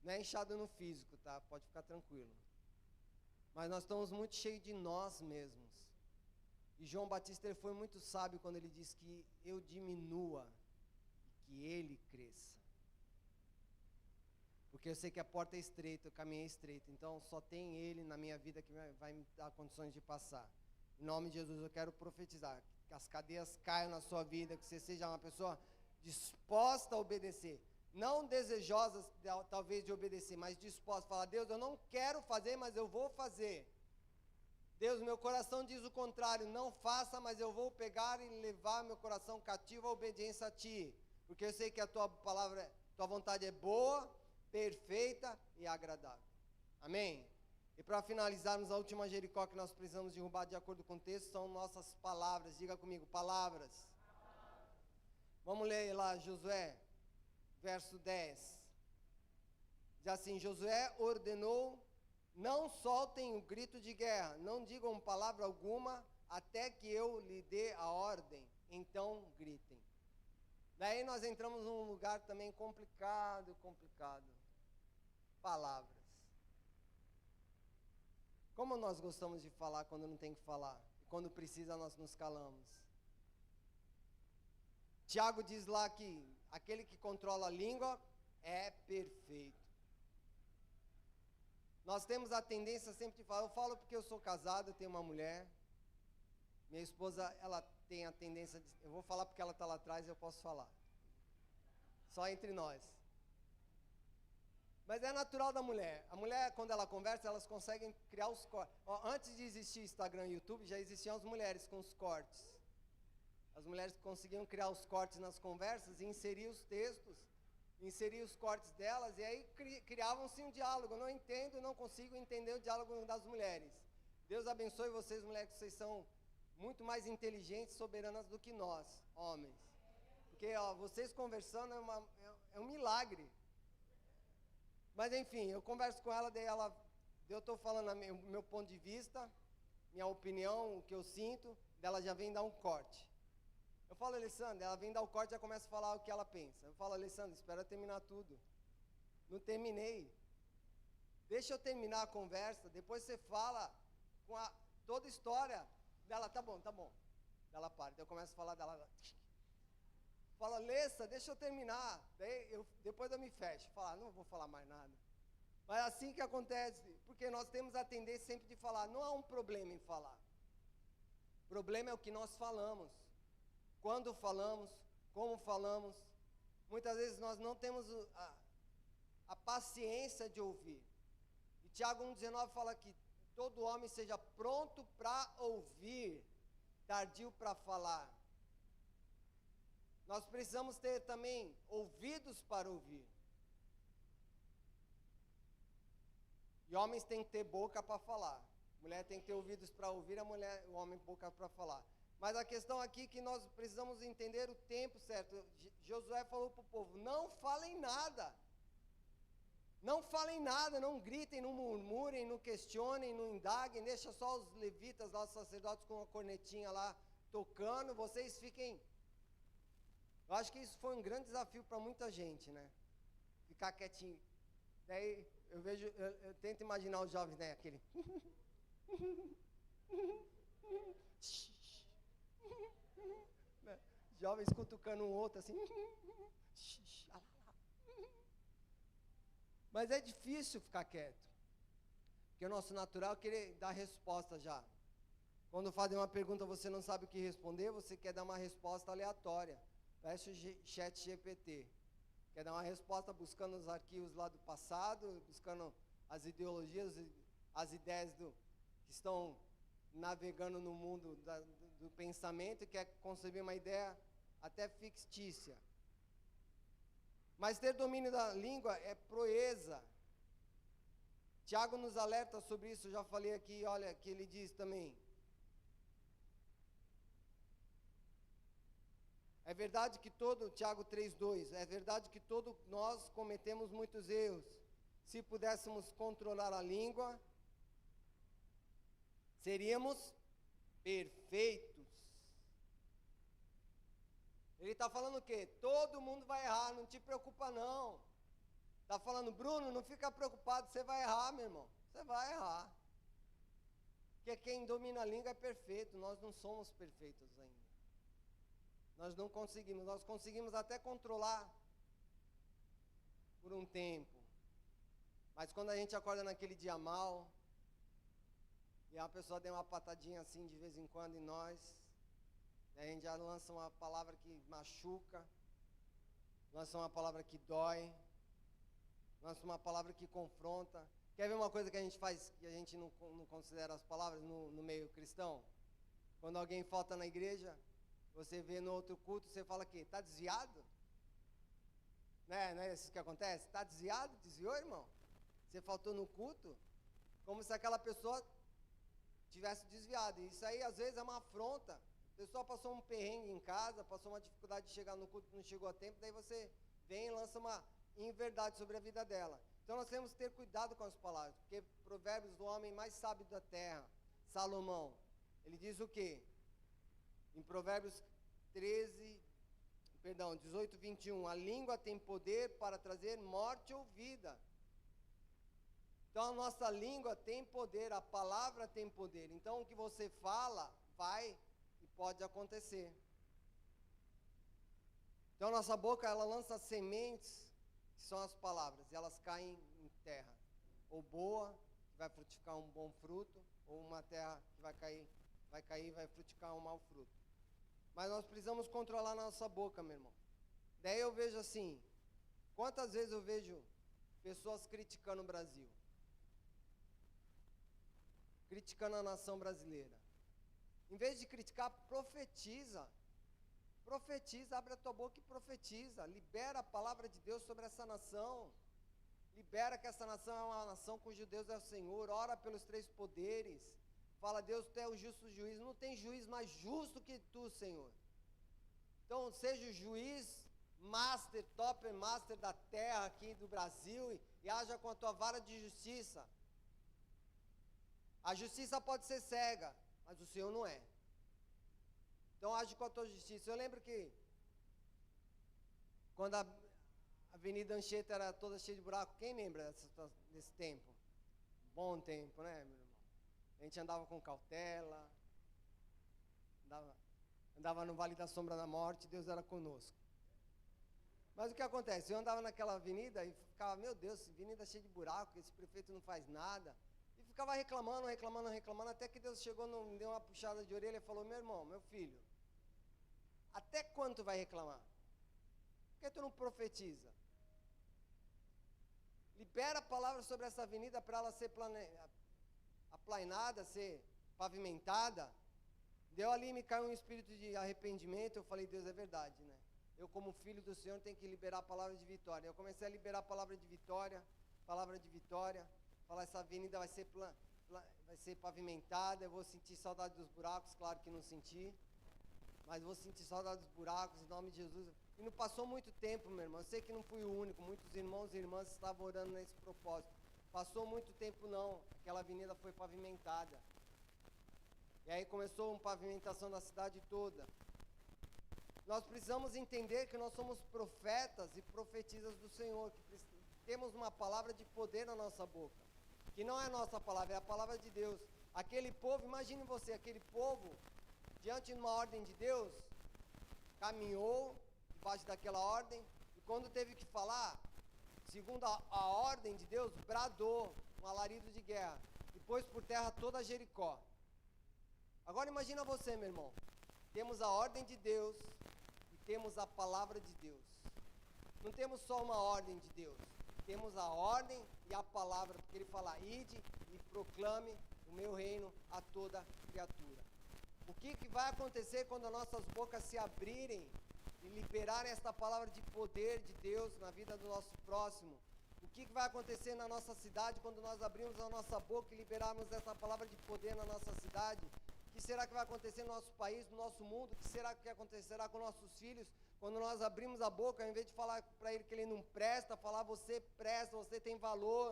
Não é inchado no físico, tá? Pode ficar tranquilo. Mas nós estamos muito cheios de nós mesmos. E João Batista ele foi muito sábio quando ele disse que eu diminua e que ele cresça. Porque eu sei que a porta é estreita, o caminho é estreito. Então só tem ele na minha vida que vai me dar condições de passar. Em nome de Jesus eu quero profetizar que as cadeias caiam na sua vida, que você seja uma pessoa disposta a obedecer. Não desejosa talvez de obedecer, mas disposta a falar: Deus, eu não quero fazer, mas eu vou fazer. Deus, meu coração diz o contrário, não faça, mas eu vou pegar e levar meu coração cativo à obediência a Ti. Porque eu sei que a Tua palavra, Tua vontade é boa, perfeita e agradável. Amém? E para finalizarmos, a última Jericó que nós precisamos derrubar de acordo com o texto são nossas palavras. Diga comigo, palavras. Vamos ler lá Josué, verso 10. Diz assim: Josué ordenou: não soltem o grito de guerra, não digam palavra alguma até que eu lhe dê a ordem, então gritem. Daí nós entramos num lugar também complicado. Palavras. Como nós gostamos de falar quando não tem que falar, e quando precisa nós nos calamos. Tiago diz lá que aquele que controla a língua é perfeito. Nós temos a tendência sempre de falar. Eu falo porque eu sou casado, eu tenho uma mulher. Minha esposa, ela tem a tendência de... Eu vou falar porque ela está lá atrás e eu posso falar. Só entre nós. Mas é natural da mulher. A mulher, quando ela conversa, elas conseguem criar os cortes. Antes de existir Instagram e YouTube, já existiam as mulheres com os cortes. As mulheres conseguiam criar os cortes nas conversas e inserir os textos, inserir os cortes delas, e aí criavam-se um diálogo. Eu não entendo, não consigo entender o diálogo das mulheres. Deus abençoe vocês, mulheres, que vocês são muito mais inteligentes, soberanas do que nós, homens. Porque vocês conversando é um milagre. Mas enfim, eu converso com ela, daí eu estou falando o meu ponto de vista, minha opinião, o que eu sinto, dela já vem dar um corte. Eu falo: Alessandra, ela vem dar o corte e já começa a falar o que ela pensa. Eu falo: Alessandra, espera eu terminar tudo. Não terminei. Deixa eu terminar a conversa, depois você fala com toda a história dela. Tá bom. Ela para, então eu começo a falar dela. Fala: Alessa, deixa eu terminar. Daí depois eu me fecho. Falo: não vou falar mais nada. Mas é assim que acontece, porque nós temos a tendência sempre de falar. Não há um problema em falar. O problema é o que nós falamos. Quando falamos, como falamos. Muitas vezes nós não temos a paciência de ouvir. E Tiago 1,19 fala que todo homem seja pronto para ouvir, tardio para falar. Nós precisamos ter também ouvidos para ouvir. E homens têm que ter boca para falar. Mulher tem que ter ouvidos para ouvir, o homem boca para falar. Mas a questão aqui é que nós precisamos entender o tempo certo. Josué falou para o povo: não falem nada. Não falem nada, não gritem, não murmurem, não questionem, não indaguem. Deixa só os levitas, lá, os sacerdotes com a cornetinha lá tocando. Vocês fiquem... Eu acho que isso foi um grande desafio para muita gente, né? Ficar quietinho. Daí eu tento imaginar os jovens, né? Aquele... Jovens cutucando um outro assim. Mas é difícil ficar quieto. Porque o nosso natural é querer dar resposta já. Quando fazem uma pergunta você não sabe o que responder, você quer dar uma resposta aleatória. Parece o chat GPT. Quer dar uma resposta buscando os arquivos lá do passado, buscando as ideologias, as ideias que estão navegando no mundo do pensamento e quer conceber uma ideia até fictícia. Mas ter domínio da língua é proeza. Tiago nos alerta sobre isso, eu já falei aqui, olha, que ele diz também. É verdade que Tiago 3,2, é verdade que todos nós cometemos muitos erros. Se pudéssemos controlar a língua, seríamos perfeitos. Ele está falando o quê? Todo mundo vai errar, não te preocupa não. Está falando, Bruno, não fica preocupado, você vai errar, meu irmão. Você vai errar. Porque quem domina a língua é perfeito, nós não somos perfeitos ainda. Nós não conseguimos, nós conseguimos até controlar por um tempo. Mas quando a gente acorda naquele dia mal, e a pessoa deu uma patadinha assim de vez em quando em nós, a gente já lança uma palavra que machuca, lança uma palavra que dói, lança uma palavra que confronta. Quer ver uma coisa que a gente faz, que a gente não considera as palavras no meio cristão? Quando alguém falta na igreja, você vê no outro culto, você fala que está desviado? Né? Não é isso que acontece? Está desviado? Desviou, irmão? Você faltou no culto? Como se aquela pessoa tivesse desviado. Isso aí, às vezes, é uma afronta. A pessoa passou um perrengue em casa, passou uma dificuldade de chegar no culto, não chegou a tempo, daí você vem e lança uma inverdade sobre a vida dela. Então, nós temos que ter cuidado com as palavras, porque Provérbios do homem mais sábio da terra, Salomão, ele diz o quê? Em Provérbios 18, 21, a língua tem poder para trazer morte ou vida. Então a nossa língua tem poder, a palavra tem poder. Então o que você fala vai e pode acontecer. Então a nossa boca, ela lança sementes, que são as palavras, e elas caem em terra. Ou boa, que vai frutificar um bom fruto, ou uma terra que vai cair e vai frutificar um mau fruto. Mas nós precisamos controlar a nossa boca, meu irmão. Daí eu vejo assim, quantas vezes eu vejo pessoas criticando o Brasil, criticando a nação brasileira. Em vez de criticar, profetiza. Profetiza, abre a tua boca e profetiza. Libera a palavra de Deus sobre essa nação. Libera que essa nação é uma nação cujo Deus é o Senhor. Ora pelos 3 poderes. Fala, Deus, tu é o justo juiz. Não tem juiz mais justo que tu, Senhor. Então, seja o juiz, master, top master da terra aqui do Brasil e haja com a tua vara de justiça. A justiça pode ser cega, mas o Senhor não é. Então, age com a tua justiça. Eu lembro que, quando a Avenida Anchieta era toda cheia de buraco, quem lembra desse tempo? Bom tempo, né, meu irmão? A gente andava com cautela, andava no Vale da Sombra da Morte, Deus era conosco. Mas o que acontece? Eu andava naquela avenida e ficava, meu Deus, avenida cheia de buraco, esse prefeito não faz nada. E ficava reclamando, até que Deus chegou, me deu uma puxada de orelha e falou, meu irmão, meu filho, até quando tu vai reclamar? Por que tu não profetiza? Libera a palavra sobre essa avenida para ela ser aplainada, ser pavimentada. Deu ali, me caiu um espírito de arrependimento, eu falei, Deus, é verdade, né? Eu, como filho do Senhor, tenho que liberar a palavra de vitória. Eu comecei a liberar a palavra de vitória, falar, essa avenida vai ser pavimentada, eu vou sentir saudade dos buracos, claro que não senti, mas vou sentir saudade dos buracos, em nome de Jesus. E não passou muito tempo, meu irmão, eu sei que não fui o único, muitos irmãos e irmãs estavam orando nesse propósito. Passou muito tempo não, aquela avenida foi pavimentada. E aí começou uma pavimentação da cidade toda. Nós precisamos entender que nós somos profetas e profetisas do Senhor, que temos uma palavra de poder na nossa boca, que não é nossa palavra, é a palavra de Deus. Aquele povo, imagine você, aquele povo, diante de uma ordem de Deus, caminhou debaixo daquela ordem, e quando teve que falar, segundo a ordem de Deus, bradou um alarido de guerra, e pôs por terra toda Jericó. Agora imagina você, meu irmão. Temos a ordem de Deus e temos a palavra de Deus. Não temos só uma ordem de Deus. Temos a ordem e a palavra, porque ele fala: ide e proclame o meu reino a toda criatura. O que vai acontecer quando nossas bocas se abrirem e liberarem esta palavra de poder de Deus na vida do nosso próximo? O que vai acontecer na nossa cidade quando nós abrimos a nossa boca e liberarmos essa palavra de poder na nossa cidade? O que será que vai acontecer no nosso país, no nosso mundo? O que será que acontecerá com nossos filhos quando nós abrimos a boca, ao invés de falar para ele que ele não presta, falar: você presta, você tem valor?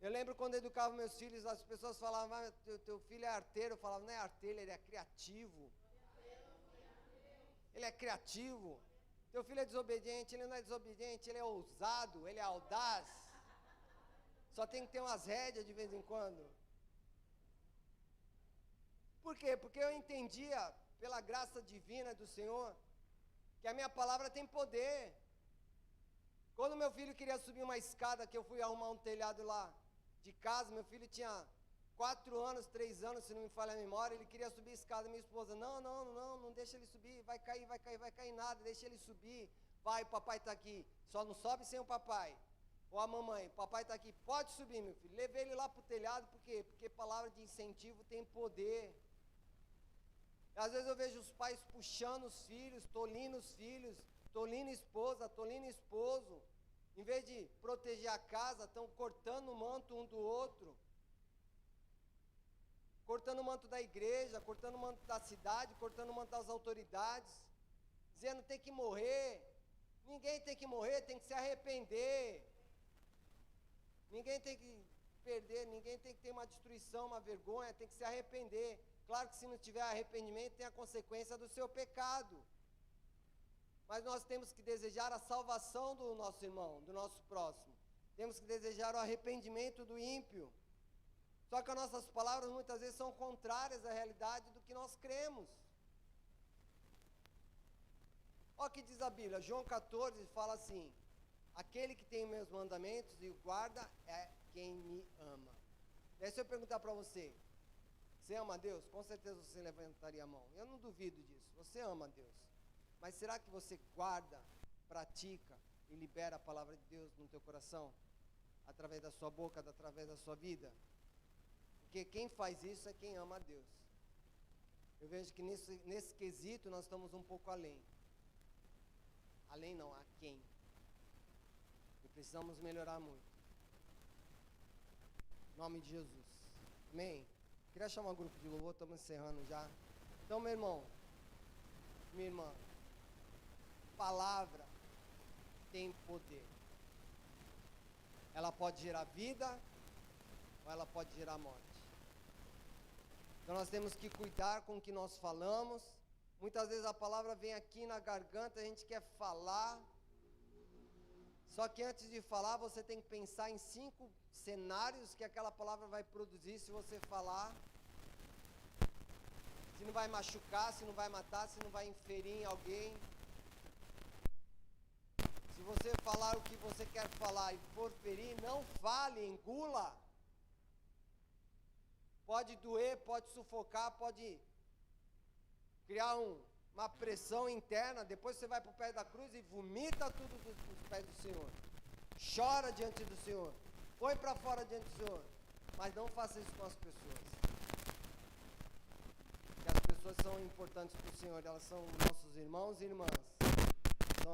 Eu lembro quando eu educava meus filhos, as pessoas falavam: teu filho é arteiro. Eu falava: não é arteiro, ele é criativo. Ele é criativo. Teu filho é desobediente, ele não é desobediente, ele é ousado, ele é audaz. Só tem que ter umas rédeas de vez em quando. Por quê? Porque eu entendia, pela graça divina do Senhor, que a minha palavra tem poder. Quando meu filho queria subir uma escada, que eu fui arrumar um telhado lá de casa, meu filho tinha 4 anos, 3 anos, se não me falha a memória, ele queria subir a escada, minha esposa: não deixa ele subir, vai cair nada, deixa ele subir. Vai, o papai está aqui, só não sobe sem o papai. Ou a mamãe: papai está aqui, pode subir, meu filho. Levei ele lá para o telhado, por quê? Porque palavra de incentivo tem poder. Às vezes eu vejo os pais puxando os filhos, tolindo os filhos, tolindo esposa, tolindo esposo. Em vez de proteger a casa, estão cortando o manto um do outro. Cortando o manto da igreja, cortando o manto da cidade, cortando o manto das autoridades. Dizendo: tem que morrer. Ninguém tem que morrer, tem que se arrepender. Ninguém tem que perder, ninguém tem que ter uma destruição, uma vergonha, tem que se arrepender. Claro que se não tiver arrependimento, tem a consequência do seu pecado. Mas nós temos que desejar a salvação do nosso irmão, do nosso próximo. Temos que desejar o arrependimento do ímpio. Só que as nossas palavras muitas vezes são contrárias à realidade do que nós cremos. Olha o que diz a Bíblia, João 14 fala assim: aquele que tem meus mandamentos e o guarda é quem me ama. E aí, se eu perguntar para você: você ama a Deus? Com certeza você levantaria a mão. Eu não duvido disso. Você ama a Deus. Mas será que você guarda, pratica e libera a palavra de Deus no teu coração? Através da sua boca, através da sua vida? Porque quem faz isso é quem ama a Deus. Eu vejo que nesse quesito nós estamos um pouco além. Além não, aquém. E precisamos melhorar muito. Em nome de Jesus. Amém? Queria chamar um grupo de louvor, estamos encerrando já. Então, meu irmão, minha irmã, palavra tem poder. Ela pode gerar vida ou ela pode gerar morte. Então nós temos que cuidar com o que nós falamos. Muitas vezes a palavra vem aqui na garganta, a gente quer falar. Só que antes de falar, você tem que pensar em 5 cenários que aquela palavra vai produzir se você falar. Se não vai machucar, se não vai matar, se não vai inferir em alguém. Se você falar o que você quer falar e for ferir, não fale, engula. Pode doer, pode sufocar, pode criar uma pressão interna. Depois você vai para o pé da cruz e vomita tudo dos pés do Senhor. Chora diante do Senhor. Põe para fora diante do Senhor. Mas não faça isso com as pessoas. Porque as pessoas são importantes para o Senhor. Elas são nossos irmãos e irmãs. Então,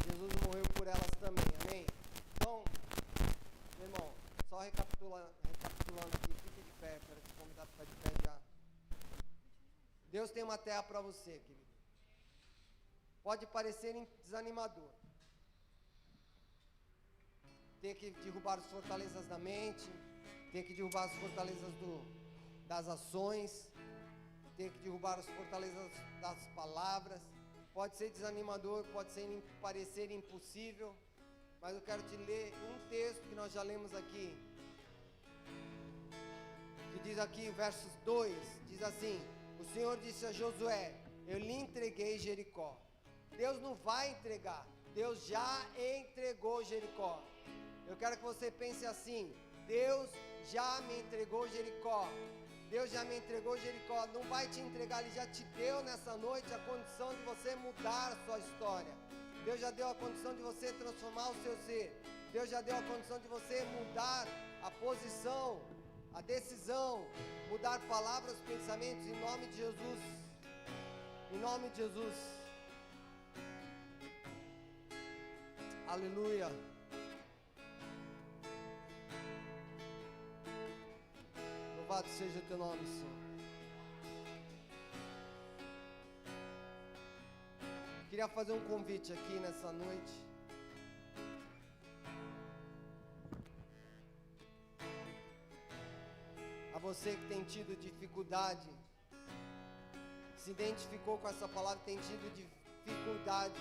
Jesus morreu por elas também. Amém? Então, meu irmão, só recapitulando aqui. Fique de pé. Quero te convidar a ficar de pé já. Deus tem uma terra para você, querido. Pode parecer desanimador. Tem que derrubar as fortalezas da mente, tem que derrubar as fortalezas das ações, tem que derrubar as fortalezas das palavras. Pode ser desanimador, pode parecer impossível, mas eu quero te ler um texto que nós já lemos aqui, que diz aqui, versos 2, diz assim: o Senhor disse a Josué: eu lhe entreguei Jericó. Deus não vai entregar, Deus já entregou Jericó. Eu quero que você pense assim: Deus já me entregou Jericó. Deus já me entregou Jericó, não vai te entregar, Ele já te deu nessa noite a condição de você mudar a sua história. Deus já deu a condição de você transformar o seu ser. Deus já deu a condição de você mudar a posição, a decisão, mudar palavras, pensamentos, em nome de Jesus. Em nome de Jesus. Aleluia. Louvado seja o teu nome, Senhor. Queria fazer um convite aqui nessa noite. A você que tem tido dificuldade, se identificou com essa palavra, tem tido dificuldade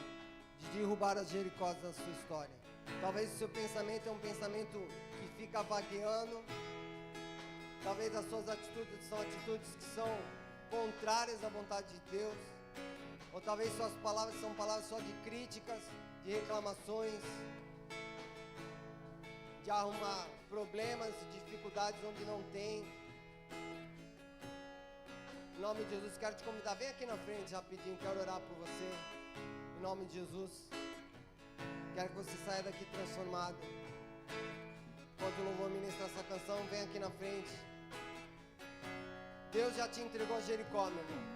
de derrubar as Jericós da sua história. Talvez o seu pensamento é um pensamento que fica vagueando. Talvez as suas atitudes são atitudes que são contrárias à vontade de Deus. Ou talvez suas palavras são palavras só de críticas, de reclamações, de arrumar problemas, dificuldades onde não tem. Em nome de Jesus, quero te convidar, vem aqui na frente rapidinho, quero orar por você. Em nome de Jesus, quero que você saia daqui transformado. Enquanto eu não vou ministrar essa canção, vem aqui na frente. Deus já te entregou Jericó, meu irmão.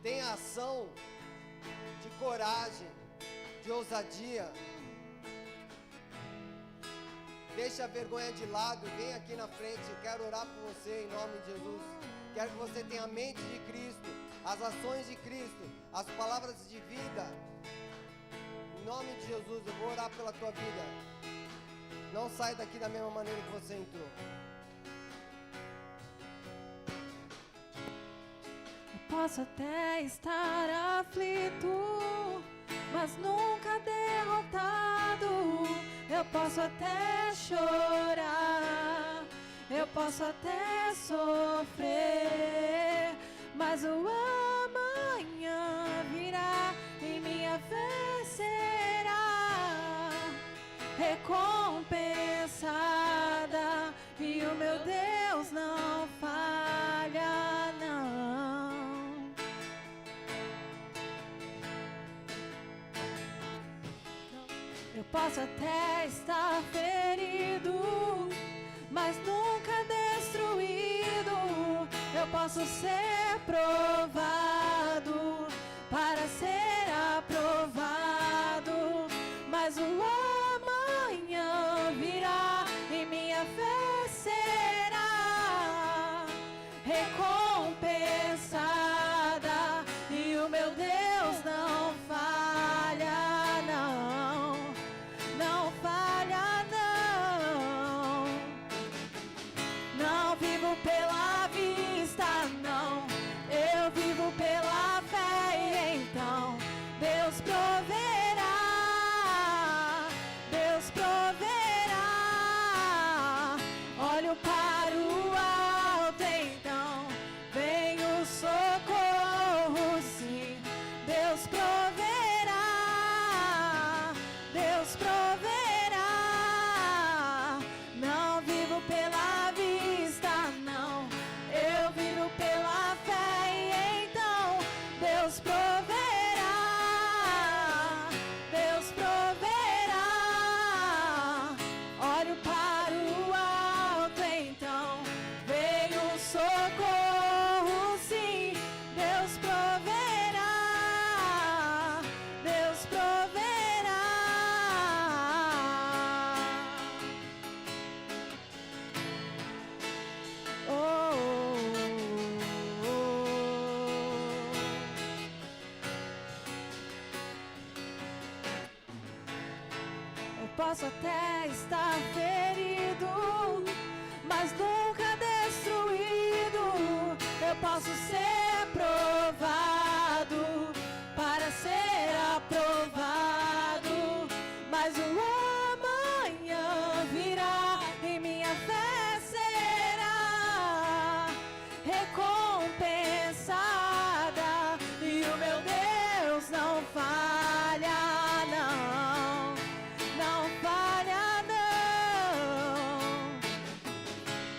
Tenha ação de coragem, de ousadia. Deixa a vergonha de lado, vem aqui na frente. Quero orar por você em nome de Jesus. Quero que você tenha a mente de Cristo, as ações de Cristo, as palavras de vida. Em nome de Jesus, eu vou orar pela tua vida. Não sai daqui da mesma maneira que você entrou. Posso até estar aflito, mas nunca derrotado. Eu posso até chorar, eu posso até sofrer, mas o amanhã virá e minha fé será recompensada, e o meu Deus não falha, não. Eu posso até estar ferido, mas nunca destruído. Eu posso ser provado para ser aprovado, mas o amanhã virá e minha fé será recompensada, e o meu Deus não falha, não. Não falha, não. Não vivo pela vista, não. Eu vivo pela fé, e então Deus proverá. Deus proverá. Olho para o alto, então vem o socorro, sim. Deus proverá. Deus proverá. Não vivo pela vista, não. Eu vivo pela fé, e então Deus proverá. Deus proverá. Olho para o alto, então vem o socorro, sim. Deus proverá. Deus proverá. Oh, oh, oh. Eu posso até estar ferido, mas nunca destruído. Eu posso ser provado para ser aprovado, mas o amanhã virá e minha fé será recompensada, e o meu Deus não falha, não. Não falha, não.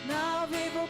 Não vivo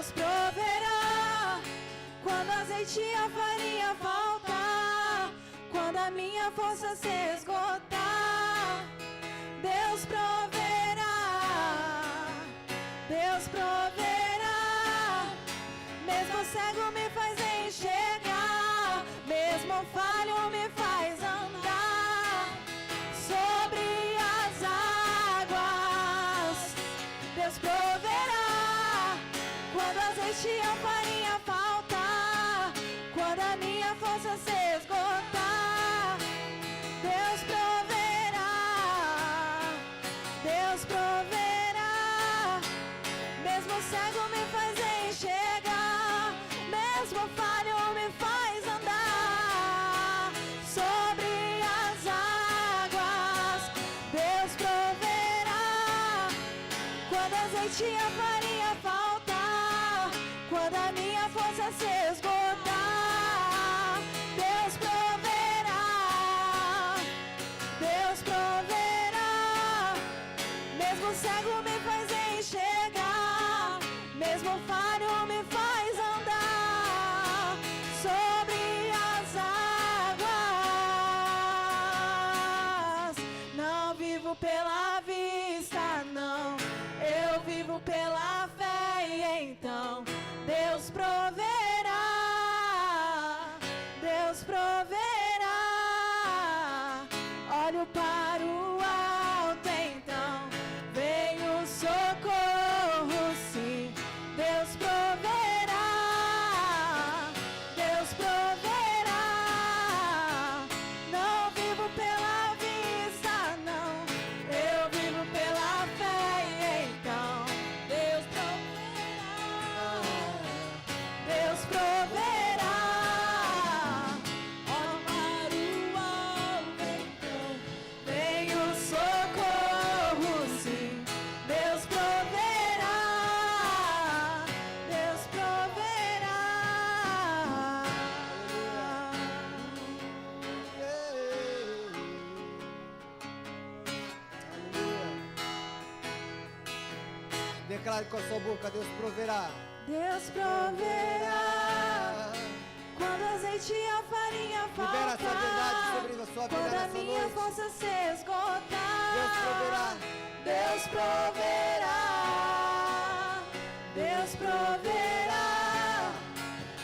Deus proverá quando azeite e a farinha faltar, quando a minha força se esgotar. Deus proverá, Deus proverá. Mesmo cego me faz enxergar, mesmo falho me faz andar sobre as águas. Deus proverá quando azeite e a farinha faltar, quando a minha força se esgotar. Deus proverá, Deus proverá. Mesmo cego me faz enxergar, mesmo falho me faz andar sobre as águas. Deus proverá quando azeite e a farinha faltar, quando a minha força se esgotar. Deus proverá, Deus proverá. Mesmo cego me faz enxergar, mesmo falho me faz andar sobre as águas. Não vivo pela vista, não, eu vivo pela fé. E então Deus proverá, Deus proverá. Olho para o alto, então vem o socorro, sim. Deus proverá, Deus proverá. Não vivo pela vista, não, eu vivo pela fé. E então Deus proverá, Deus proverá. Olho para o alto, então vem o socorro, sim. Deus proverá, Deus proverá. Declare com a sua boca, Deus proverá. Deus proverá quando azeite e a farinha Libera essa verdade faltar, sobre a sua vida quando a nessa minha noite. força se esgotar. Deus proverá. Deus proverá, Deus proverá.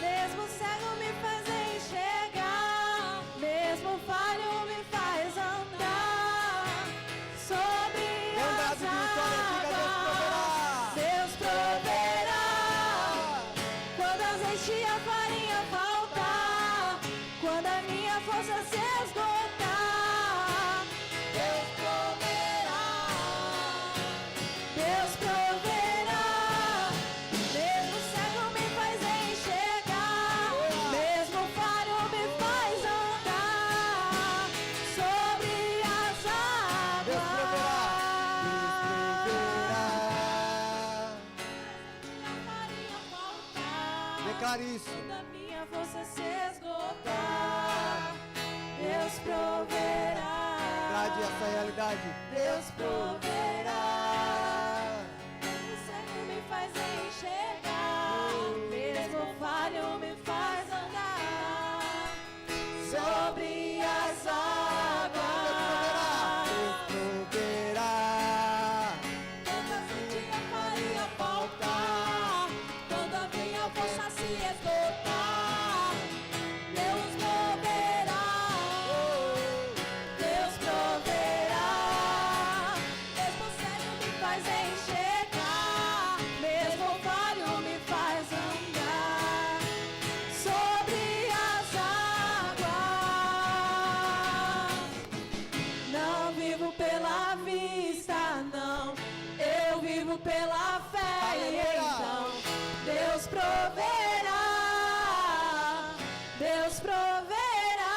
Mesmo cego me faz enxergar, mesmo falho me faz andar sobre Dê um as brado de vitória, diga, Deus proverá. águas. Deus proverá quando azeite e a farinha faltar, quando a minha força se esgotar. Deus proverá, Deus proverá. Mesmo cego me faz enxergar, mesmo falho me faz andar sobre as Deus proverá. águas. Declare isso. Quando a minha força se esgotar, Deus proverá. Trade essa realidade. Deus proverá. Mesmo cego me faz enxergar, mesmo falho me faz andar sobre as águas. Deus proverá. Quando azeite e a farinha faltar, quando a minha força se esgotar, Deus proverá, Deus proverá. Mesmo cego me faz enxergar, mesmo falho me faz andar sobre as águas. Não vivo pela vista, não, eu vivo pela fé. E Aleluia. então Deus proverá, Deus proverá.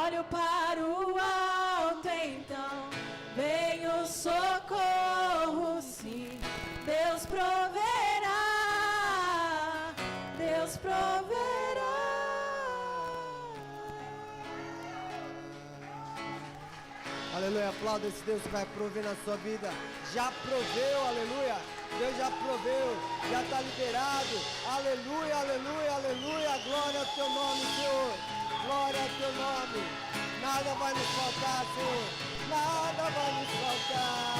Olho para o alto, então vem o socorro, sim. Deus proverá, Deus proverá. Aleluia, aplauda esse Deus que vai prover na sua vida. Já proveu, aleluia. Deus já proveu, já está liberado. Aleluia, aleluia, aleluia. Glória ao teu nome, Senhor. Glória ao teu nome. Nada vai nos faltar, Senhor. Nada vai nos faltar.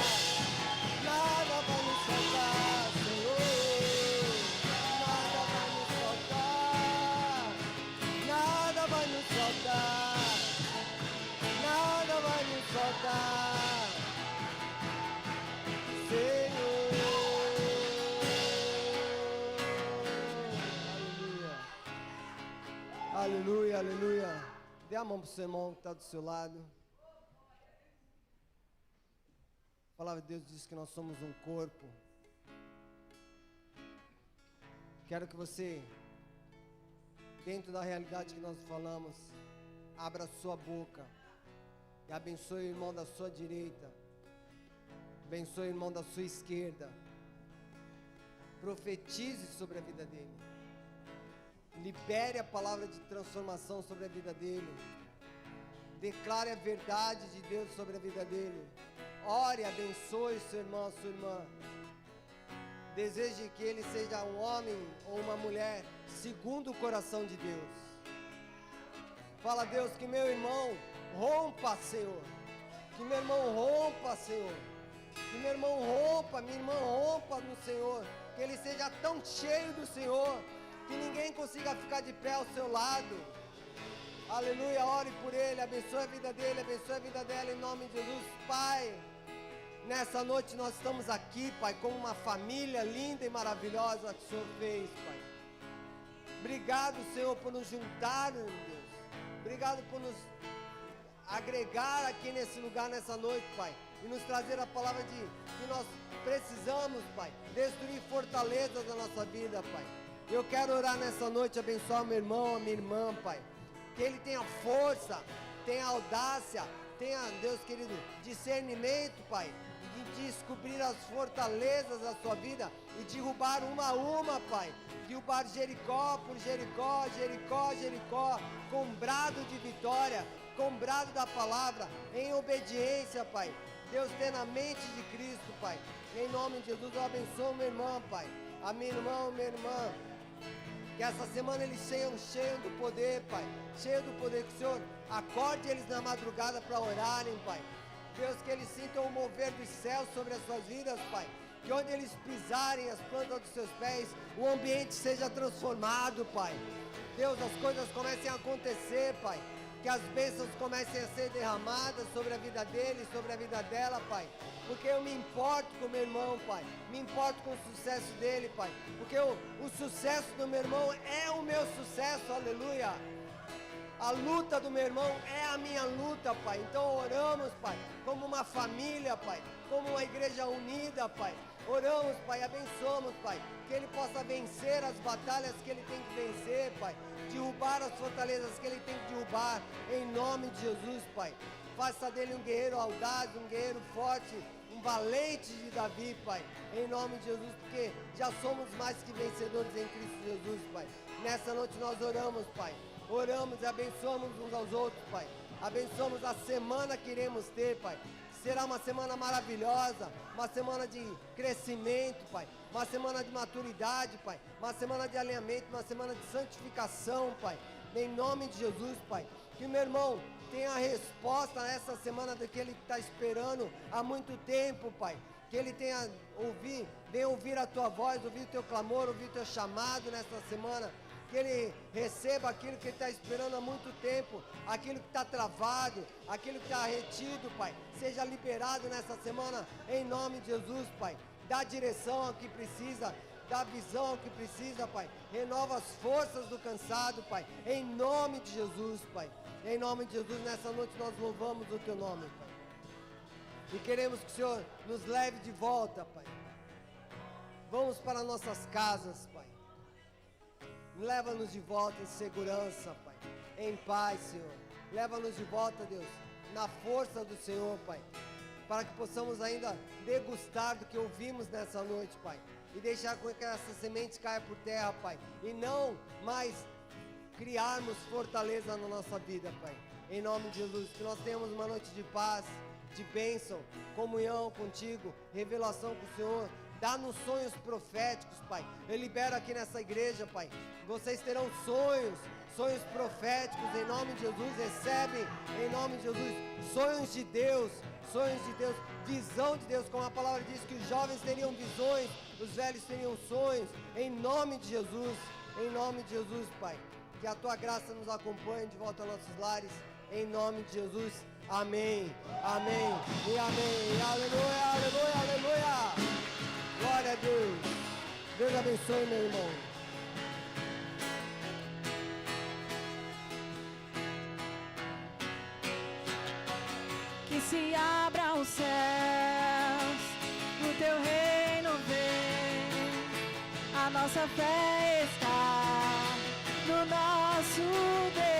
Nada vai nos faltar, Senhor. Nada vai nos faltar. Nada vai nos faltar. Nada vai nos faltar, Senhor. Aleluia, aleluia, aleluia. Dê a mão para o seu irmão que está do seu lado. A palavra de Deus diz que nós somos um corpo. Quero que você, dentro da realidade que nós falamos, abra a sua boca e abençoe o irmão da sua direita, abençoe o irmão da sua esquerda, profetize sobre a vida dele, libere a palavra de transformação sobre a vida dele, declare a verdade de Deus sobre a vida dele, ore, abençoe seu irmão, sua irmã, deseje que ele seja um homem ou uma mulher segundo o coração de Deus. Fala, Deus, que meu irmão rompa, Senhor. Que meu irmão rompa, Senhor. Que meu irmão rompa, minha irmã rompa no Senhor. Que ele seja tão cheio do Senhor que ninguém consiga ficar de pé ao seu lado. Aleluia, ore por ele, abençoe a vida dele, abençoe a vida dela em nome de Jesus. Pai, nessa noite nós estamos aqui, Pai, como uma família linda e maravilhosa que o Senhor fez, Pai. Obrigado, Senhor, por nos juntar, meu Deus. Obrigado por nos agregar aqui nesse lugar, nessa noite, Pai. E nos trazer a palavra que nós precisamos, Pai. Destruir fortalezas da nossa vida, Pai. Eu quero orar nessa noite, abençoar meu irmão, a minha irmã, Pai. Que ele tenha força, tenha audácia, tenha, Deus querido, discernimento, Pai. De descobrir as fortalezas da sua vida e derrubar uma a uma, Pai. Derrubar Jericó por Jericó, Jericó, Jericó, com brado de vitória, com brado da palavra, em obediência, Pai. Deus, tem na mente de Cristo, Pai. Em nome de Jesus, eu abençoo meu irmão, Pai. A minha irmã, minha irmã. Que essa semana eles sejam cheios do poder, Pai. Cheio do poder, que o Senhor acorde eles na madrugada para orarem, Pai. Deus, que eles sintam o mover dos céus sobre as suas vidas, Pai. Que onde eles pisarem as plantas dos seus pés, o ambiente seja transformado, Pai. Deus, as coisas comecem a acontecer, Pai. Que as bênçãos comecem a ser derramadas sobre a vida dele, sobre a vida dela, Pai. Porque eu me importo com o meu irmão, Pai. Me importo com o sucesso dele, Pai. Porque o sucesso do meu irmão é o meu sucesso, aleluia. A luta do meu irmão é a minha luta, Pai. Então oramos, Pai, como uma família, Pai. Como uma igreja unida, Pai. Oramos, Pai, abençoamos, Pai. Que ele possa vencer as batalhas que ele tem que vencer, Pai. Derrubar as fortalezas que ele tem que derrubar. Em nome de Jesus, Pai. Faça dele um guerreiro audaz, um guerreiro forte, um valente de Davi, Pai. Em nome de Jesus, porque já somos mais que vencedores em Cristo Jesus, Pai. Nessa noite nós oramos, Pai. Oramos e abençoamos uns aos outros, Pai. Abençoamos a semana que iremos ter, Pai. Será uma semana maravilhosa, uma semana de crescimento, Pai. Uma semana de maturidade, Pai. Uma semana de alinhamento, uma semana de santificação, Pai. Em nome de Jesus, Pai. Que meu irmão tenha a resposta nessa semana do que ele está esperando há muito tempo, Pai. Que ele venha ouvir a Tua voz, ouvir o Teu clamor, ouvir o Teu chamado nessa semana. Que ele receba aquilo que ele está esperando há muito tempo, aquilo que está travado, aquilo que está retido, Pai, seja liberado nessa semana, em nome de Jesus, Pai. Dá direção ao que precisa, dá visão ao que precisa, Pai. Renova as forças do cansado, Pai, em nome de Jesus, Pai. Em nome de Jesus, nessa noite nós louvamos o Teu nome, Pai. E queremos que o Senhor nos leve de volta, Pai. Vamos para nossas casas, Pai. Leva-nos de volta em segurança, Pai, em paz, Senhor. Leva-nos de volta, Deus, na força do Senhor, Pai, para que possamos ainda degustar do que ouvimos nessa noite, Pai, e deixar com que essa semente caia por terra, Pai, e não mais criarmos fortaleza na nossa vida, Pai, em nome de Jesus. Que nós tenhamos uma noite de paz, de bênção, comunhão contigo, revelação com o Senhor, Dá-nos sonhos proféticos, Pai. Eu libero aqui nessa igreja, Pai. Vocês terão sonhos proféticos, em nome de Jesus. Recebem, em nome de Jesus, sonhos de Deus, visão de Deus, como a palavra diz que os jovens teriam visões, os velhos teriam sonhos, em nome de Jesus, Pai. Que a Tua graça nos acompanhe de volta aos nossos lares, em nome de Jesus. Amém, amém e amém. Aleluia, aleluia, aleluia. Glória a Deus. Deus abençoe, meu irmão. Que se abram os céus, o teu reino vem, a nossa fé está no nosso Deus.